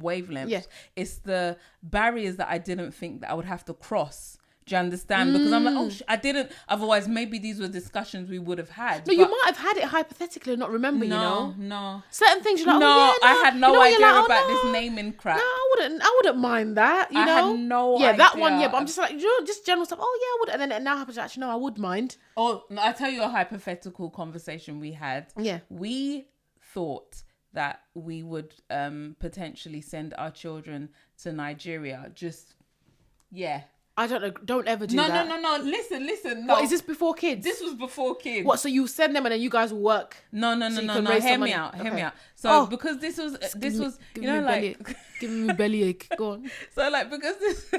wavelength. Yeah. It's the barriers that I didn't think that I would have to cross. Do you understand? Because I'm like, I didn't. Otherwise, maybe these were discussions we would have had. No, you might have had it hypothetically and not remember, No. Certain things you're like, I had no idea like, about this naming crap. No, I wouldn't mind that, I had no idea. that one, but I'm just like, just general stuff. Oh, yeah, I would. And then it now happens, actually, no, I would mind. Oh, I tell you a hypothetical conversation we had. Yeah. We thought that we would potentially send our children to Nigeria. I don't know. Don't ever do that. No. Listen. No. What, is this before kids? This was before kids. What, so you send them and then you guys will work? No. Hear me out. So because this was, giving me bellyache. Go on. So like, because this...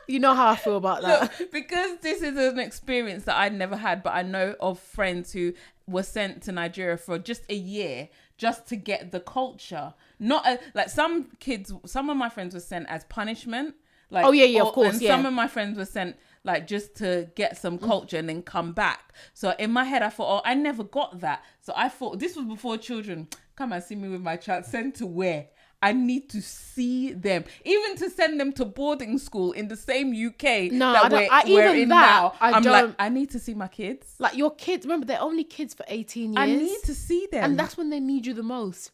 You know how I feel about that. Look, because this is an experience that I'd never had, but I know of friends who were sent to Nigeria for just a year just to get the culture. Not like some of my friends were sent as punishment. Like, of course. And some of my friends were sent like just to get some culture and then come back. So in my head, I thought, I never got that. So I thought this was before children. Come and see me with my child. Sent to where? I need to see them. Even to send them to boarding school in the same UK we're in now. Like, I need to see my kids. Like your kids, remember, they're only kids for 18 years. I need to see them. And that's when they need you the most.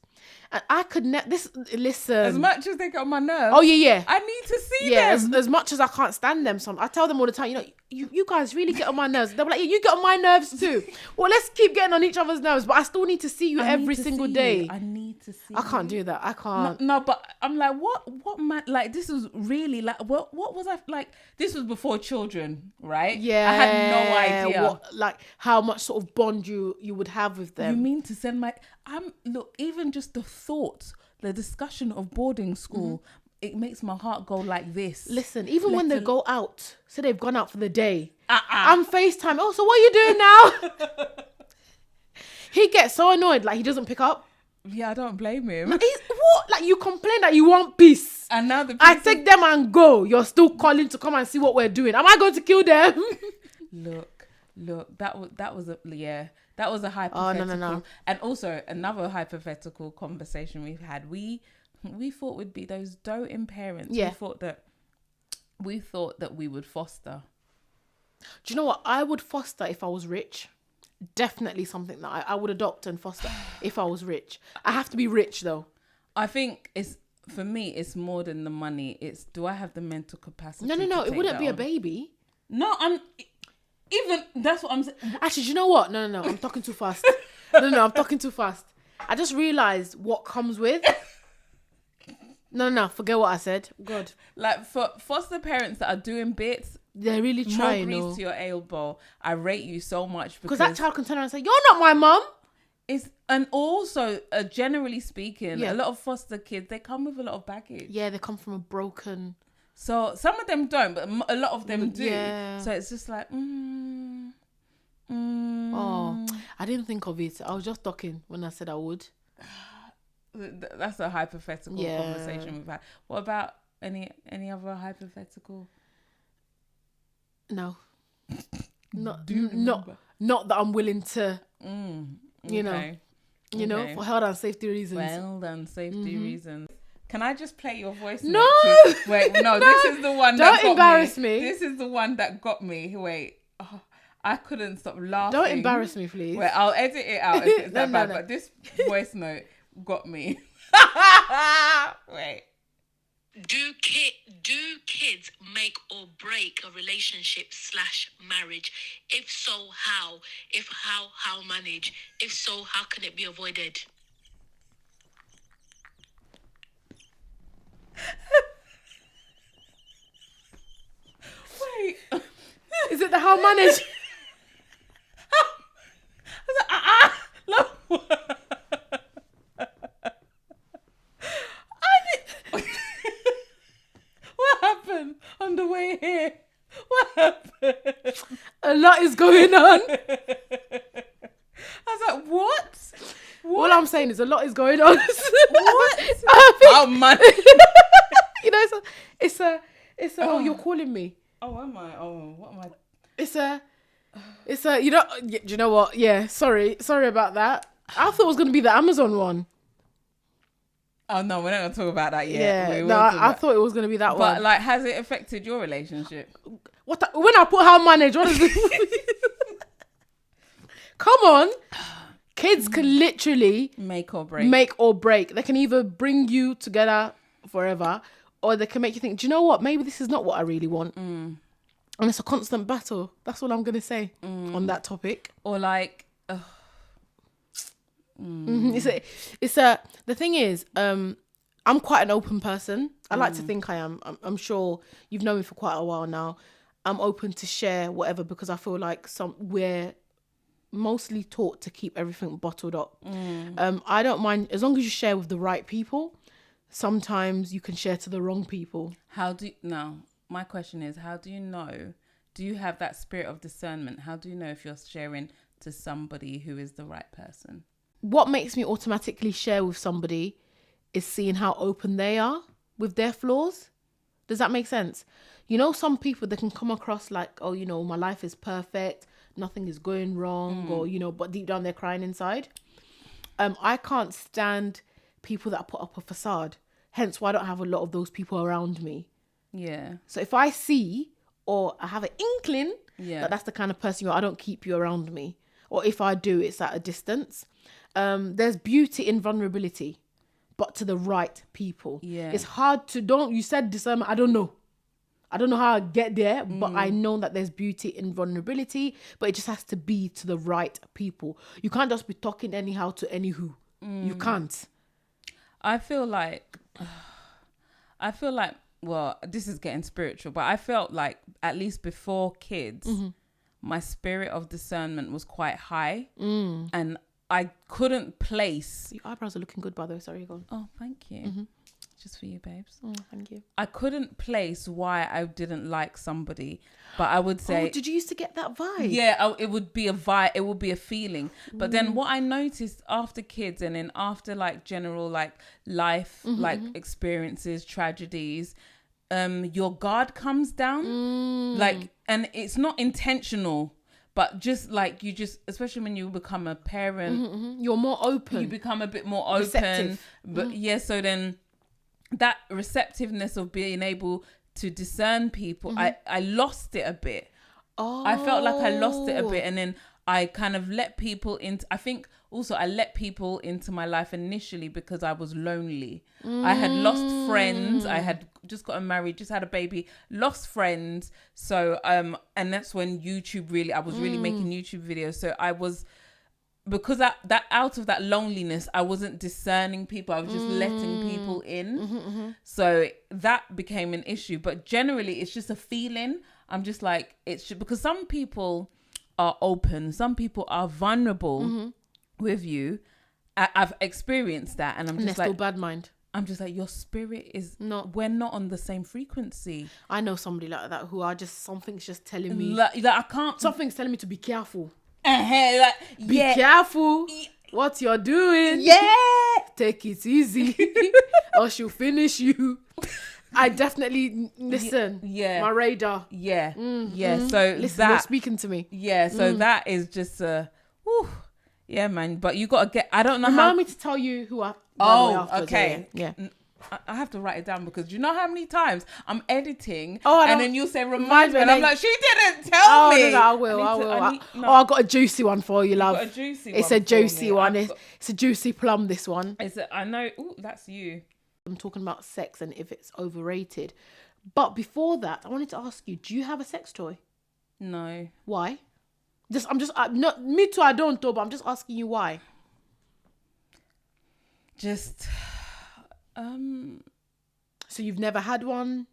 And I could listen. As much as they get on my nerves. Oh, yeah. I need to see them. As much as I can't stand them. I tell them all the time, you guys really get on my nerves. They're like, you get on my nerves too. Well, let's keep getting on each other's nerves. But I still need to see you every single day. I need to see I can't do that. I can't. No, but I'm like, what man, like, this is really like, what was I, like, this was before children, right? Yeah. I had no idea. How much sort of bond you would have with them. You mean to send look, even just the thought, the discussion of boarding school, it makes my heart go like this. Listen, even when they go out, so they've gone out for the day, I'm FaceTime. Oh, so what are you doing now? He gets so annoyed, like he doesn't pick up. Yeah, I don't blame him. What? Like you complain that you want peace. And now I take them and go. You're still calling to come and see what we're doing. Am I going to kill them? Look, that was a hypothetical. Oh, no. And also another hypothetical conversation we've had. We thought we'd be those doting parents. Yeah. We thought that we would foster. Do you know what? I would foster if I was rich. Definitely something that I would adopt and foster if I was rich. I have to be rich though. I think for me, it's more than the money. It's, do I have the mental capacity? No. It wouldn't be a baby. No, that's what I'm saying. Actually, do you know what? No. I'm talking too fast. No, I'm talking too fast. I just realised what comes with. No. Forget what I said. God. Like for foster parents that are doing bits, they're really trying. More grease to your elbow. I rate you so much because that child can turn around and say, "You're not my mum." And also, generally speaking, a lot of foster kids, they come with a lot of baggage. Yeah, they come from a broken. So some of them don't, but a lot of them do. Yeah. So it's just like, Oh, I didn't think of it. I was just talking when I said I would. That's a hypothetical conversation we've had. What about any other hypothetical? No. Not that I'm willing to, for health and safety reasons. Well done, safety reasons. Can I just play your voice? No! Wait, no, this is the one that got me. Don't embarrass me. This is the one that got me. Wait, I couldn't stop laughing. Don't embarrass me, please. Wait, I'll edit it out if it's that bad. But this voice note got me. Wait. Do kids make or break a relationship / marriage? If so, how? If how manage? If so, how can it be avoided? Wait. Is it the how manage? No. What happened on the way here? What happened? A lot is going on. I was like, what? All I'm saying is a lot is going on. What? Oh man. It's a. Oh, you're calling me. Oh, am I? Oh, what am I? It's a. It's a, do you know what? Yeah, sorry about that. I thought it was going to be the Amazon one. Oh no, we're not going to talk about that yet. Yeah, no, I thought it was going to be that one. But like, has it affected your relationship? When I put how manage, what is it? Come on. Kids can literally make or break. They can either bring you together forever, or they can make you think, do you know what? Maybe this is not what I really want. And it's a constant battle. That's all I'm going to say on that topic. Or like... The thing is, I'm quite an open person. I like to think I am. I'm sure you've known me for quite a while now. I'm open to share whatever, because I feel like we're mostly taught to keep everything bottled up. I don't mind as long as you share with the right people. Sometimes you can share to the wrong people. My question is, how do you know? Do you have that spirit of discernment? How do you know if you're sharing to somebody who is the right person? What makes me automatically share with somebody is seeing how open they are with their flaws. Does that make sense? Some people, they can come across like, oh, my life is perfect, nothing is going wrong, or, but deep down they're crying inside. I can't stand people that put up a facade. Hence why I don't have a lot of those people around me. Yeah. So if I see, or I have an inkling that that's the kind of person I don't keep you around me. Or if I do, it's at a distance. There's beauty in vulnerability, but to the right people. Yeah. It's hard to, you said discernment, I don't know how I get there, but I know that there's beauty in vulnerability, but it just has to be to the right people. You can't just be talking anyhow to anywho. You can't. I feel like, well, this is getting spiritual, but I felt like at least before kids, my spirit of discernment was quite high, and I couldn't place... Your eyebrows are looking good, by the way. Sorry, go on. Oh, thank you. Just for you, babes. Oh, thank you. I couldn't place why I didn't like somebody, but I would say... Oh, did you used to get that vibe? Yeah, it would be a vibe. It would be a feeling. But then what I noticed after kids, and then after like general like life, like experiences, tragedies, your guard comes down. Like, and it's not intentional. But just like especially when you become a parent, you're more open. You become a bit more open. Receptive. But so then that receptiveness of being able to discern people, I lost it a bit. I felt like I lost it a bit, and then I kind of let people into... I think also I let people into my life initially because I was lonely. I had lost friends. I had just gotten married, just had a baby, lost friends. So, and that's when YouTube I was really making YouTube videos. So I was... Because that out of that loneliness, I wasn't discerning people. I was just letting people in. So that became an issue. But generally, it's just a feeling. I'm just like, because some people are open. Some people are vulnerable with you. I've experienced that. And I'm just like... still bad mind. I'm just like, your spirit is not... We're not on the same frequency. I know somebody like that who something's just telling me... Like I can't... Something's telling me to be careful. Be careful what you're doing. Take it easy or she'll finish you. I definitely listen. My radar. So listen, you're speaking to me. So that is just man. But you gotta get... I don't know Remind me to tell you who I... okay. Yeah. I have to write it down, because you know how many times I'm editing and then you'll say remind me, and I'm like, she didn't tell me. No, I will. I got a juicy one for you, love. It's a juicy one. It's a juicy plum, this one. I know. Ooh, that's you. I'm talking about sex and if it's overrated. But before that, I wanted to ask you, do you have a sex toy? No. Why? Me too, I don't know, but I'm just asking you why. So you've never had one?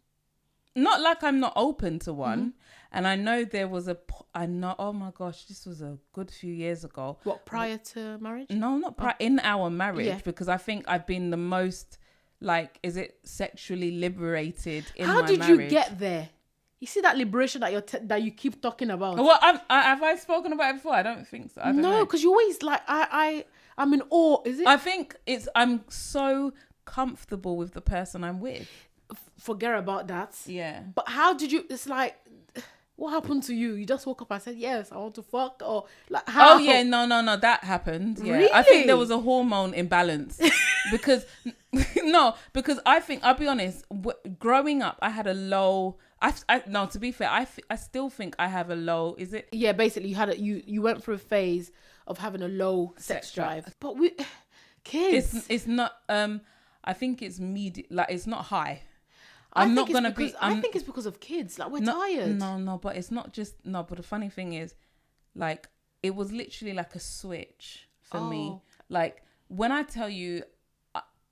Not like I'm not open to one. And I know there was oh my gosh, this was a good few years ago. What, prior to marriage? No, not prior, in our marriage, because I think I've been the most, like, is it sexually liberated in my marriage. How did you get there? You see that liberation that you keep talking about? Well, have I spoken about it before? I don't think so. No, because you always like, I'm in awe. Is it? I think I'm so comfortable with the person I'm with. Forget about that. Yeah. But how did you... It's like... What happened to you? You just woke up and said, yes, I want to fuck? Or like, how? Oh, yeah, no, that happened. Yeah. I think there was a hormone imbalance. because, because I think, I'll be honest, growing up, I had a low... no, to be fair, I still think I have a low... Is it? Yeah, basically, you went through a phase of having a low sex drive. But kids... It's not... I think it's like, it's not high. I think it's because of kids. Like, we're tired. No, but it's not just... No, but the funny thing is, like, it was literally like a switch for me. Like, when I tell you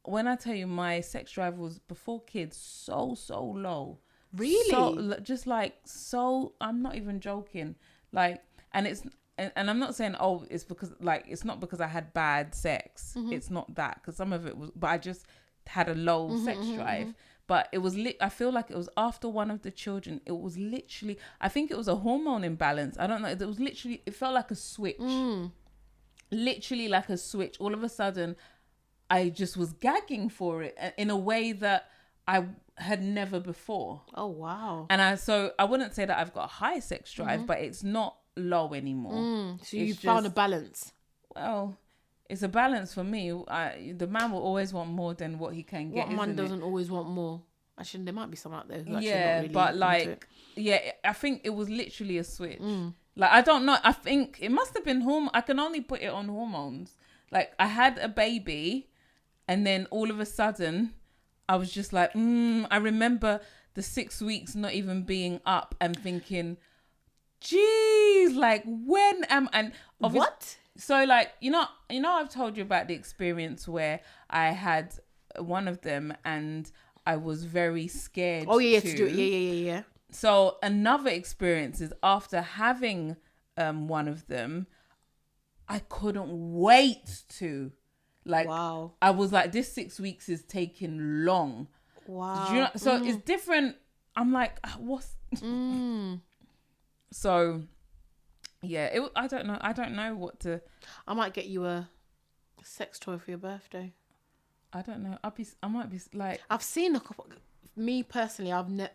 my sex drive was before kids so low. Really? So, just like, so... I'm not even joking. Like, and it's... And I'm not saying, it's because, like, it's not because I had bad sex. Mm-hmm. It's not that. Because some of it was... But I just had a low sex drive. Mm-hmm. But it was I feel like it was after one of the children. It was literally, I think it was a hormone imbalance. I don't know. It was literally, it felt like a switch. Literally like a switch. All of a sudden, I just was gagging for it in a way that I had never before. Oh, wow. And I wouldn't say that I've got a high sex drive, but it's not low anymore. So you found a balance. Well, it's a balance for me. The man will always want more than what he can get. What man doesn't always want more? Actually, there might be some out there who actually not really but like, I think it was literally a switch. Like, I don't know. I think it must have been I can only put it on hormones. Like, I had a baby, and then all of a sudden, I was just like, I remember the 6 weeks not even being up and thinking, geez, like, when am... And what? So, like, you know, I've told you about the experience where I had one of them and I was very scared. Oh, yeah, to do it. Yeah. So another experience is after having one of them, I couldn't wait to. Like, wow. I was like, this 6 weeks is taking long. Wow. Do you know? So it's different. I'm like, what's... So... Yeah, I don't know. I don't know what to... I might get you a sex toy for your birthday. I don't know. I might be like... I've seen a couple... Me personally, I've never...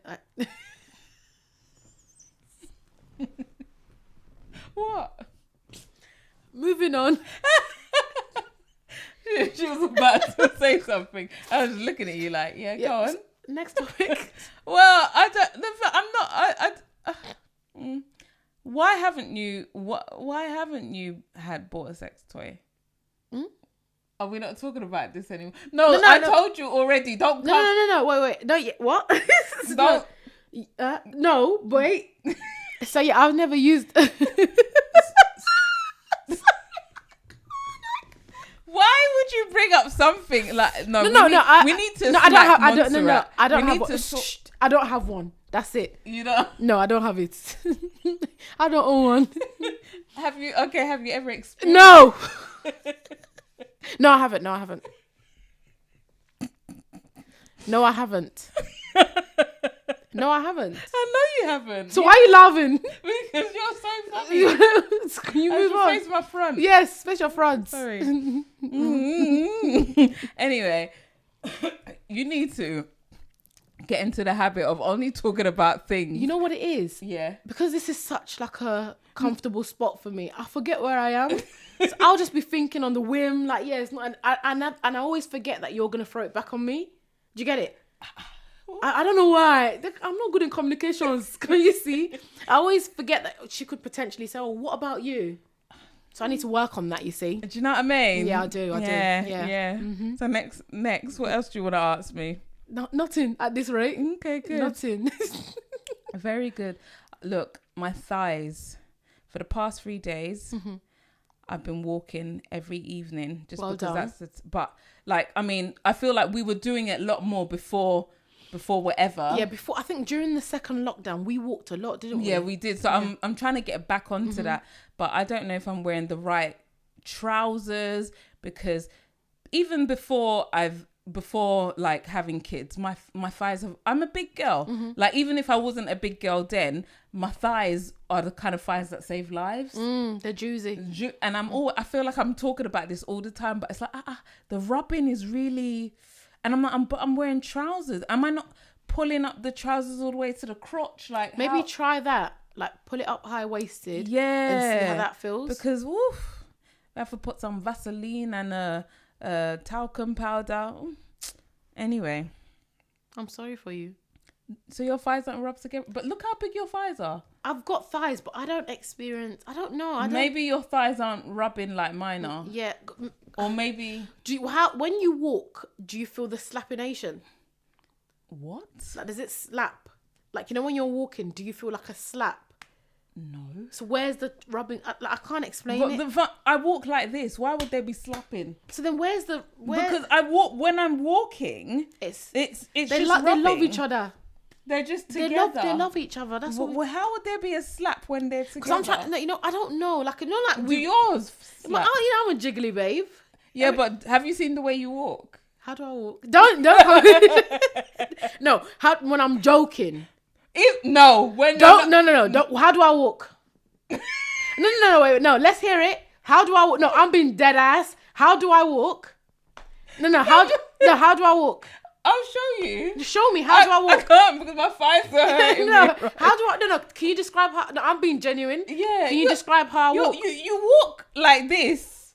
What? Moving on. She was about to say something. I was just looking at you like, yeah, go on. Next topic. Well, Why haven't you had bought a sex toy? Are we not talking about this anymore? No, I told you already. Don't come. No. Wait. No, yeah, what? Don't. No, wait. So yeah, I've never used. Why would you bring up something like no? We need to. No, I don't have one. That's it. You don't? No, I don't have it. I don't own one. Have you ever experienced? No. No, I haven't. No, I haven't. I know you haven't. So why are you laughing? Because you're so funny. Can you move on? Face my front. Yes, face your front. Sorry. Anyway, you need to get into the habit of only talking about things. You know what it is? Yeah. Because this is such like a comfortable spot for me. I forget where I am. So I'll just be thinking on the whim, like, yeah, it's not, and I always forget that you're gonna throw it back on me. Do you get it? I don't know why. I'm not good in communications. Can you see? I always forget that she could potentially say, "Oh, what about you?" So I need to work on that. You see? Do you know what I mean? Yeah, I do. Yeah. Mm-hmm. So next, what else do you want to ask me? Nothing at this rate. Okay, good. Nothing. Very good. Look, my thighs for the past 3 days. Mm-hmm. I've been walking every evening just well because done. But like, I mean, I feel like we were doing it a lot more before whatever. Yeah, I think during the second lockdown, we walked a lot, didn't we? Yeah, we did. So yeah. I'm trying to get back onto that, but I don't know if I'm wearing the right trousers because even before like having kids, my thighs I'm a big girl. Mm-hmm. Like even if I wasn't a big girl then, my thighs are the kind of thighs that save lives. They're juicy. And I feel like I'm talking about this all the time, but it's like the rubbing is really, and I'm wearing trousers. Am I not pulling up the trousers all the way to the crotch? Like maybe try that. like pull it up high waisted. Yeah. And see how that feels. Because woof, I have to put some Vaseline and a talcum powder. Anyway, I'm sorry for you. so your thighs don't rub together. But look how big your thighs are. I've got thighs, but I don't know. Maybe your thighs aren't rubbing like mine are. Yeah. Or maybe... When you walk, do you feel the slappination? What? Like, does it slap? Like, you know, when you're walking, do you feel like a slap? No. So where's the rubbing? I can't explain it. I walk like this. Why would they be slapping? So then where's the... Because I walk... When I'm walking, it's they just rubbing. They love each other. They're just together. They love each other. That's what. Well, how would there be a slap when they're together? Because I'm trying. No, you know, I don't know. Like, you know, like do yours slap? But, you know, I'm a jiggly babe. Yeah, but have you seen the way you walk? How do I walk? Don't. No. When I'm joking. No. Don't. How do I walk? No. Wait. No. Let's hear it. How do I walk? No, I'm being dead ass. How do I walk? No. How do I walk? I'll show you. Show me. How do I walk? I can't because my thighs are hurting me. How do I? No. Can you describe how? No, I'm being genuine. Yeah. Can you describe how I walk? You walk like this.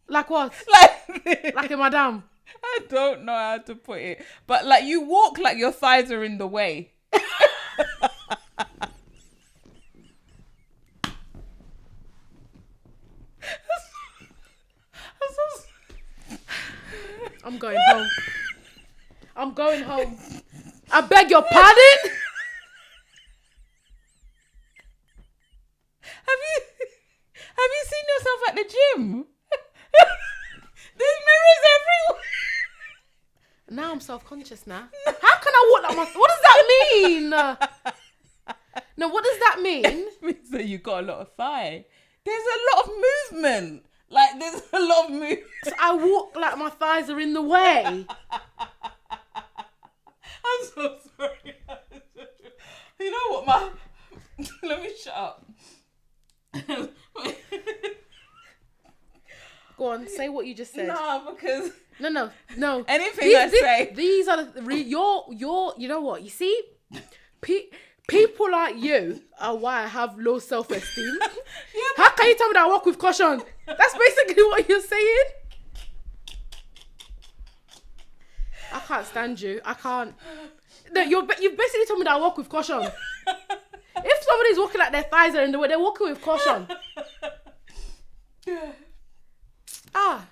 Like what? Like this. Like a madam. I don't know how to put it, but like you walk like your thighs are in the way. I'm going home. I beg your pardon? Have you seen yourself at the gym? There's mirrors everywhere. Now I'm self-conscious now. How can I walk like my... What does that mean? No, what does that mean? It means that you got a lot of thigh. There's a lot of movement. Like, there's a lot of movement. So I walk like my thighs are in the way. I'm so sorry. You know what, let me shut up. Go on, say what you just said. No, because... No. Anything I say... These are your... You know what? You see? People like you are why I have low self-esteem. Yeah, how can you tell me that I walk with caution? That's basically what you're saying. I can't stand you. I can't. No, you've basically told me that I walk with caution. If somebody's walking like their thighs are in the way, they're walking with caution.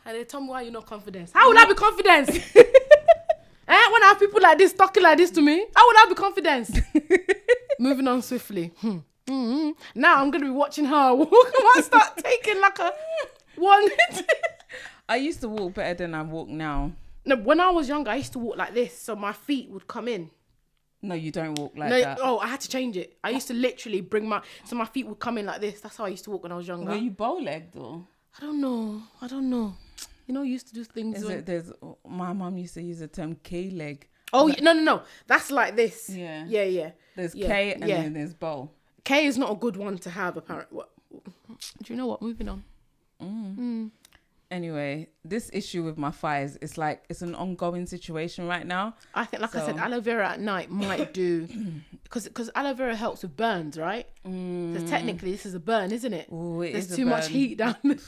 And they tell me why you're not confident. How would I be confident? When I have people like this talking like this to me, how would I be confident? Moving on swiftly. Now I'm going to be watching her walk. I might start taking like a one. I used to walk better than I walk now. No, when I was younger, I used to walk like this, so my feet would come in. No, you don't walk like that. Oh, I had to change it. I used to literally so my feet would come in like this. That's how I used to walk when I was younger. Were you bow-legged or? I don't know. You know, you used to do things. My mum used to use the term K-leg. Oh, no. That's like this. Yeah. Yeah. There's K and then there's bow. K is not a good one to have, apparently. Do you know what? Moving on. Anyway, this issue with my thighs, it's an ongoing situation right now. I think, I said, aloe vera at night might do, because aloe vera helps with burns, right? So technically, this is a burn, isn't it? Ooh, There's too much heat down there.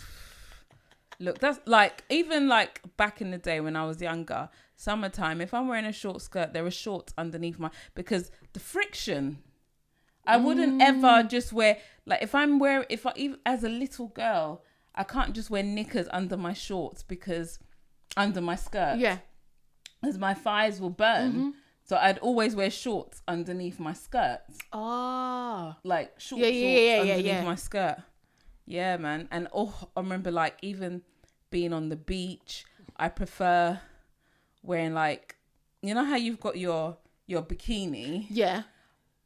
Look, that's like, even like back in the day when I was younger, summertime, if I'm wearing a short skirt, there are shorts underneath because the friction, I wouldn't ever just wear, like even as a little girl, I can't just wear knickers under my shorts under my skirt. Yeah. As my thighs will burn. So I'd always wear shorts underneath my skirts. Oh. Like shorts underneath my skirt. Yeah, man. And I remember like even being on the beach, I prefer wearing like, you know how you've got your bikini? Yeah.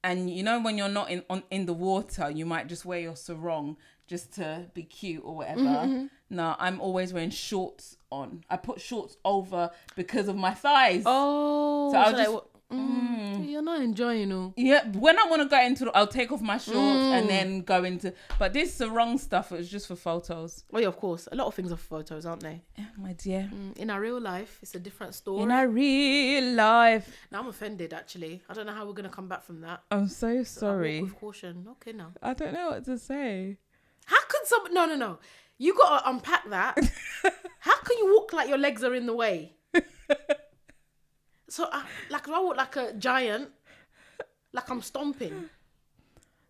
And you know when you're not in the water, you might just wear your sarong just to be cute or whatever. No, I'm always wearing shorts on. I put shorts over because of my thighs. Oh. So You're not enjoying it. Yeah, when I want to go into, I'll take off my shorts and then go into. But this is the wrong stuff. It was just for photos. Oh yeah, of course. A lot of things are for photos, aren't they? Yeah, my dear. In our real life, it's a different story. In our real life. Now I'm offended. Actually, I don't know how we're gonna come back from that. I'm so sorry. I walk with caution. Okay, now. I don't know what to say. How can someone? No. You gotta unpack that. How can you walk like your legs are in the way? So, like, I walk like a giant, like I'm stomping.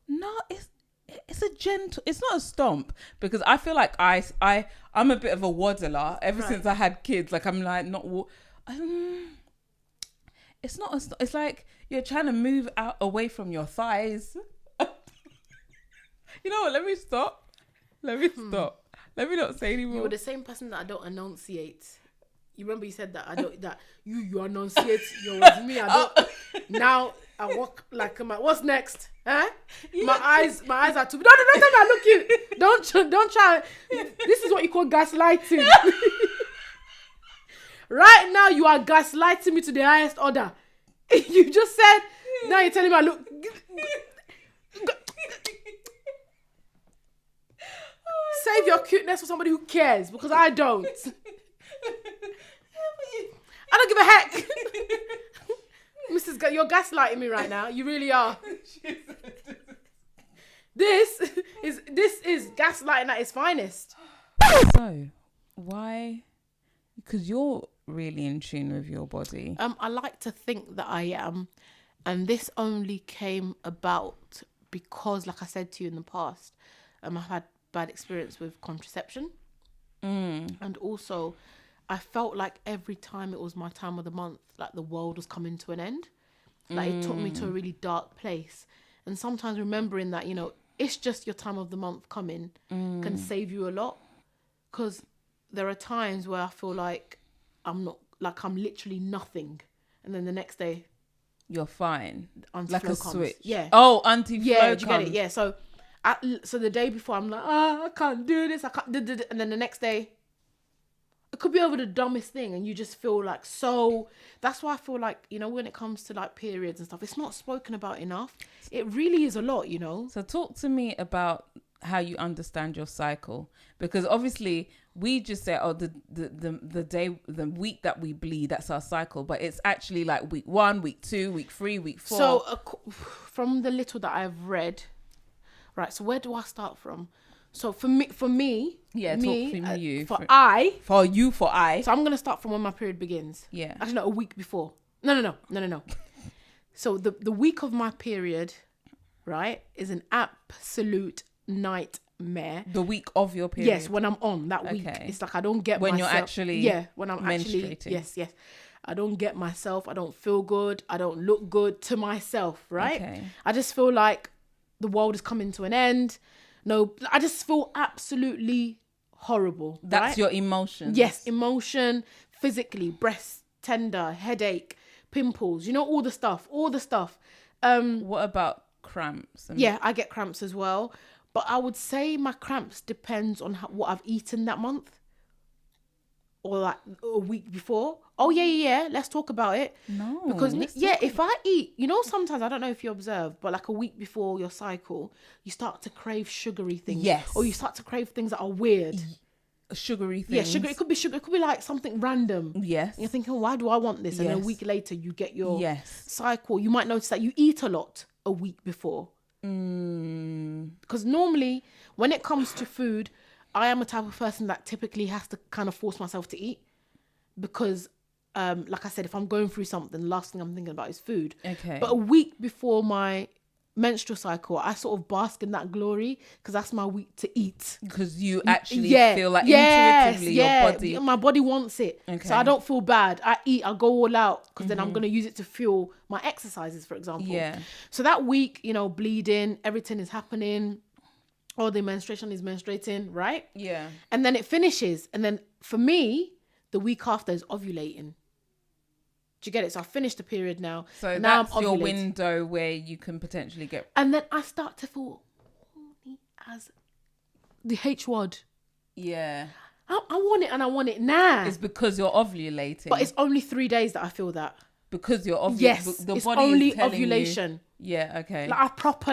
No, it's a gentle. It's not a stomp because I feel like I'm a bit of a waddler ever since I had kids. Like I'm like not. It's not a. It's like you're trying to move out away from your thighs. You know what? Let me stop. Let me not say anymore. You were the same person that I don't enunciate. You remember you said that I don't that you enunciate. You're with me. I don't. Now I walk like what's next? Huh? My eyes are too. No, don't tell me I look cute. Don't try. This is what you call gaslighting. Right now you are gaslighting me to the highest order. You just said. Now you're telling me I look. Save your cuteness for somebody who cares because I don't. I don't give a heck. Mrs. You're gaslighting me right now. You really are. This is gaslighting at its finest. So, why? Because you're really in tune with your body. I like to think that I am, and this only came about because, like I said to you in the past, I've had bad experience with contraception, and also I felt like every time it was my time of the month, like the world was coming to an end. Like it took me to a really dark place. And sometimes remembering that, it's just your time of the month coming can save you a lot. Because there are times where I feel like I'm literally nothing. And then the next day, you're fine. Like a switch. Yeah. Oh, anti-flow yeah, do you get it? Yeah. So the day before I'm like, I can't do this. I can't. And then the next day, it could be over the dumbest thing and you just feel like so. That's why I feel like, when it comes to like periods and stuff, it's not spoken about enough. It really is a lot, So talk to me about how you understand your cycle, because obviously we just say, oh, the week that we bleed, that's our cycle, but it's actually like week 1, week 2, week 3, week 4. So from the little that I've read, right. So where do I start from? So for me, yeah, me, talk from you. For I. So I'm gonna start from when my period begins. Yeah. Actually, no, a week before. No. So the week of my period, right, is an absolute nightmare. The week of your period. Yes, when I'm on that week, it's like I don't get when myself. You're actually when I'm menstruating. actually yes. I don't get myself. I don't feel good. I don't look good to myself. Right. Okay. I just feel like the world is coming to an end. No, I just feel absolutely horrible. That's your emotion. Yes, emotion, physically, breast tender, headache, pimples, all the stuff. What about cramps? Yeah, I get cramps as well. But I would say my cramps depends on what I've eaten that month. Or like a week before. Oh, yeah. Let's talk about it. No. Because, if I eat, sometimes, I don't know if you observe, but like a week before your cycle, you start to crave sugary things. Yes. Or you start to crave things that are weird. Sugary things. Yeah, sugar. It could be sugar. It could be like something random. Yes. And you're thinking, why do I want this? And then a week later, you get your Yes. cycle. You might notice that you eat a lot a week before. Because normally, when it comes to food, I am a type of person that typically has to kind of force myself to eat because, like I said, if I'm going through something, the last thing I'm thinking about is food. Okay. But a week before my menstrual cycle, I sort of bask in that glory because that's my week to eat. Because you actually feel like intuitively your body. My body wants it. Okay. So I don't feel bad. I eat, I go all out because then I'm going to use it to fuel my exercises, for example. Yeah. So that week, bleeding, everything is happening. Or the menstruation is menstruating, right? Yeah. And then it finishes. And then for me, the week after is ovulating. Do you get it? So I finished the period now. So now that's your window where you can potentially get... And then I start to feel horny as the H word. Yeah. I want it and I want it now. It's because you're ovulating. But it's only 3 days that I feel that. because you're Yes, the it's body only is telling ovulation. You, yeah, okay. Like I proper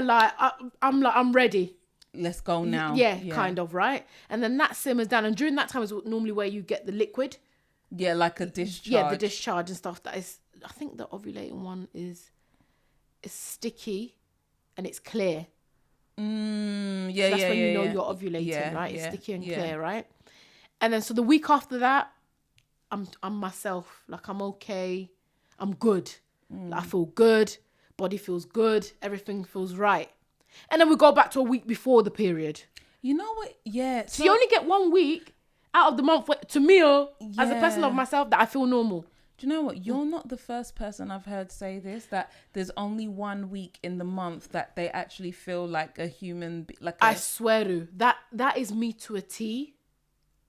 I'm ready. Let's go now. Yeah, kind of, right? And then that simmers down, and during that time is normally where you get the liquid. Yeah, like a discharge. Yeah, the discharge and stuff. That is, I think the ovulating one is sticky, and it's clear. Yeah, So that's when you know you're ovulating, right? It's sticky and clear, right? And then so the week after that, I'm myself. Like I'm okay. I'm good. Like, I feel good. Body feels good. Everything feels right. And then we go back to a week before the period. You know what? Yeah. So you only get 1 week out of the month to me, as a person of myself, that I feel normal. Do you know what? You're not the first person I've heard say this, that there's only 1 week in the month that they actually feel like a human. I swear to that is me to a T.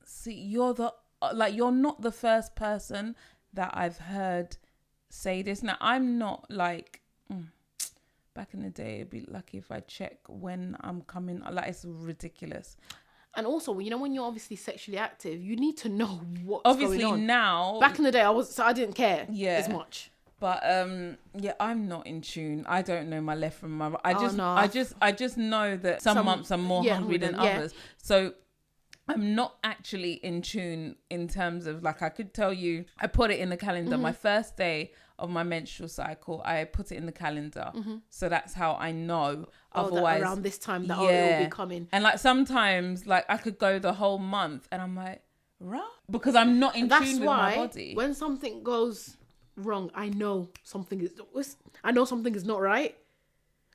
See, you're not the first person that I've heard say this. Now, I'm not like... Back in the day, it'd be lucky if I check when I'm coming. Like, it's ridiculous. And also, when you're obviously sexually active, you need to know what's obviously going on. Now, back in the day, I didn't care as much. But I'm not in tune. I don't know my left from my right. I just know that some months I'm more hungry than others. So I'm not actually in tune in terms of, like, I could tell you, I put it in the calendar. My first day of my menstrual cycle, I put it in the calendar. So that's how I know. Otherwise, around this time that it will be coming. And like sometimes, like, I could go the whole month and I'm like, right? Because I'm not in tune with my body. When something goes wrong, I know something is not right.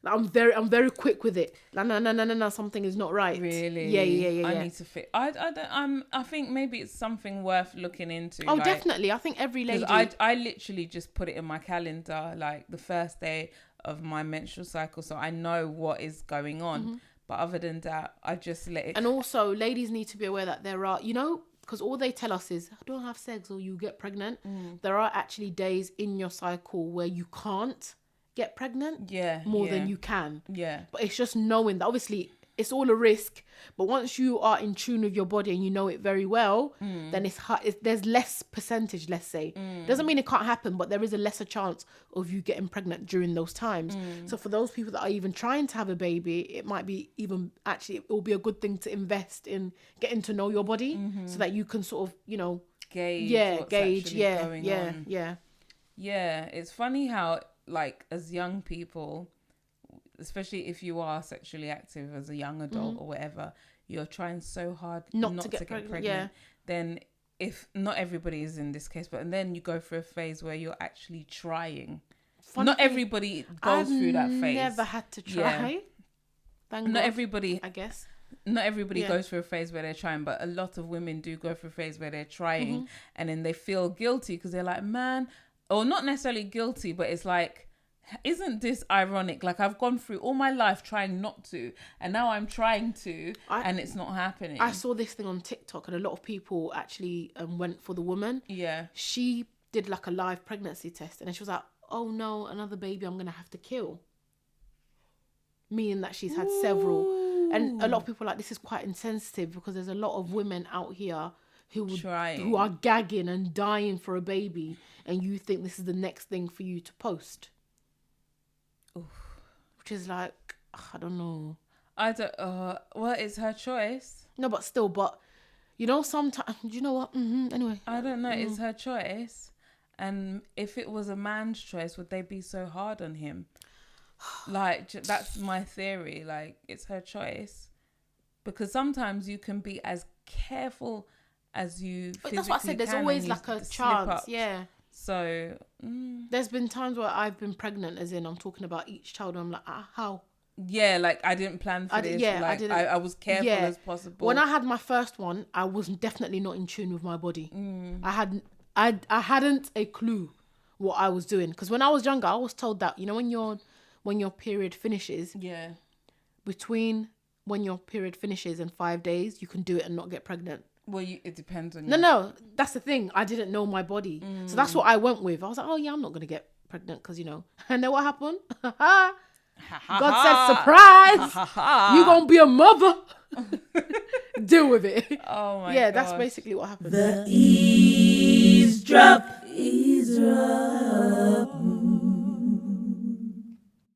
Like, I'm very quick with it. Like, no, something is not right. Really? Yeah. I need to fit. I think maybe it's something worth looking into. Oh, like, definitely. I think every lady. I literally just put it in my calendar, like the first day of my menstrual cycle, so I know what is going on. But other than that, I just let it. And also, ladies need to be aware that there are, because all they tell us is, don't have sex or you get pregnant. There are actually days in your cycle where you can't get pregnant more than you can. But it's just knowing that obviously it's all a risk, but once you are in tune with your body and you know it very well, then it's hard. There's less percentage, let's say. Doesn't mean it can't happen, but there is a lesser chance of you getting pregnant during those times. So for those people that are even trying to have a baby, it might be even, actually, it will be a good thing to invest in getting to know your body so that you can sort of, gauge going on. Yeah, it's funny how, like, as young people, especially if you are sexually active as a young adult or whatever, you're trying so hard not to get pregnant. Then, if not everybody is in this case, but then you go through a phase where you're actually trying. Not everybody goes through that phase. I've never had to try. Thank God, everybody, I guess. Not everybody goes through a phase where they're trying, but a lot of women do go through a phase where they're trying, and then they feel guilty because they're like, man. Or not necessarily guilty, but it's like, isn't this ironic? Like, I've gone through all my life trying not to, and now I'm trying to, and it's not happening. I saw this thing on TikTok, and a lot of people actually went for the woman. Yeah. She did like a live pregnancy test, and then she was like, oh no, another baby I'm going to have to kill. Meaning that she's had several. And a lot of people are like, this is quite insensitive, because there's a lot of women out here who are gagging and dying for a baby, and you think this is the next thing for you to post. Oof. Which is like, I don't know. Well, it's her choice. No, but still, sometimes, you know what? Anyway. I don't know, it's her choice. And if it was a man's choice, would they be so hard on him? Like, that's my theory. Like, it's her choice. Because sometimes you can be as careful as you physically can. That's what I said. There's always like a chance. Yeah. So there's been times where I've been pregnant, as in I'm talking about each child, and I'm like, how? Yeah, like, I didn't plan for this. Yeah, like, I was careful as possible. When I had my first one, I was definitely not in tune with my body. I hadn't a clue what I was doing, because when I was younger, I was told that, when your period finishes, between when your period finishes and 5 days, you can do it and not get pregnant. Well, it depends on you. No, that's the thing. I didn't know my body. So that's what I went with. I was like, oh yeah, I'm not going to get pregnant because, And then what happened? God said, surprise! You going to be a mother. Deal with it. Oh my God. Yeah, that's basically what happened. The eavesdrop. eavesdrop.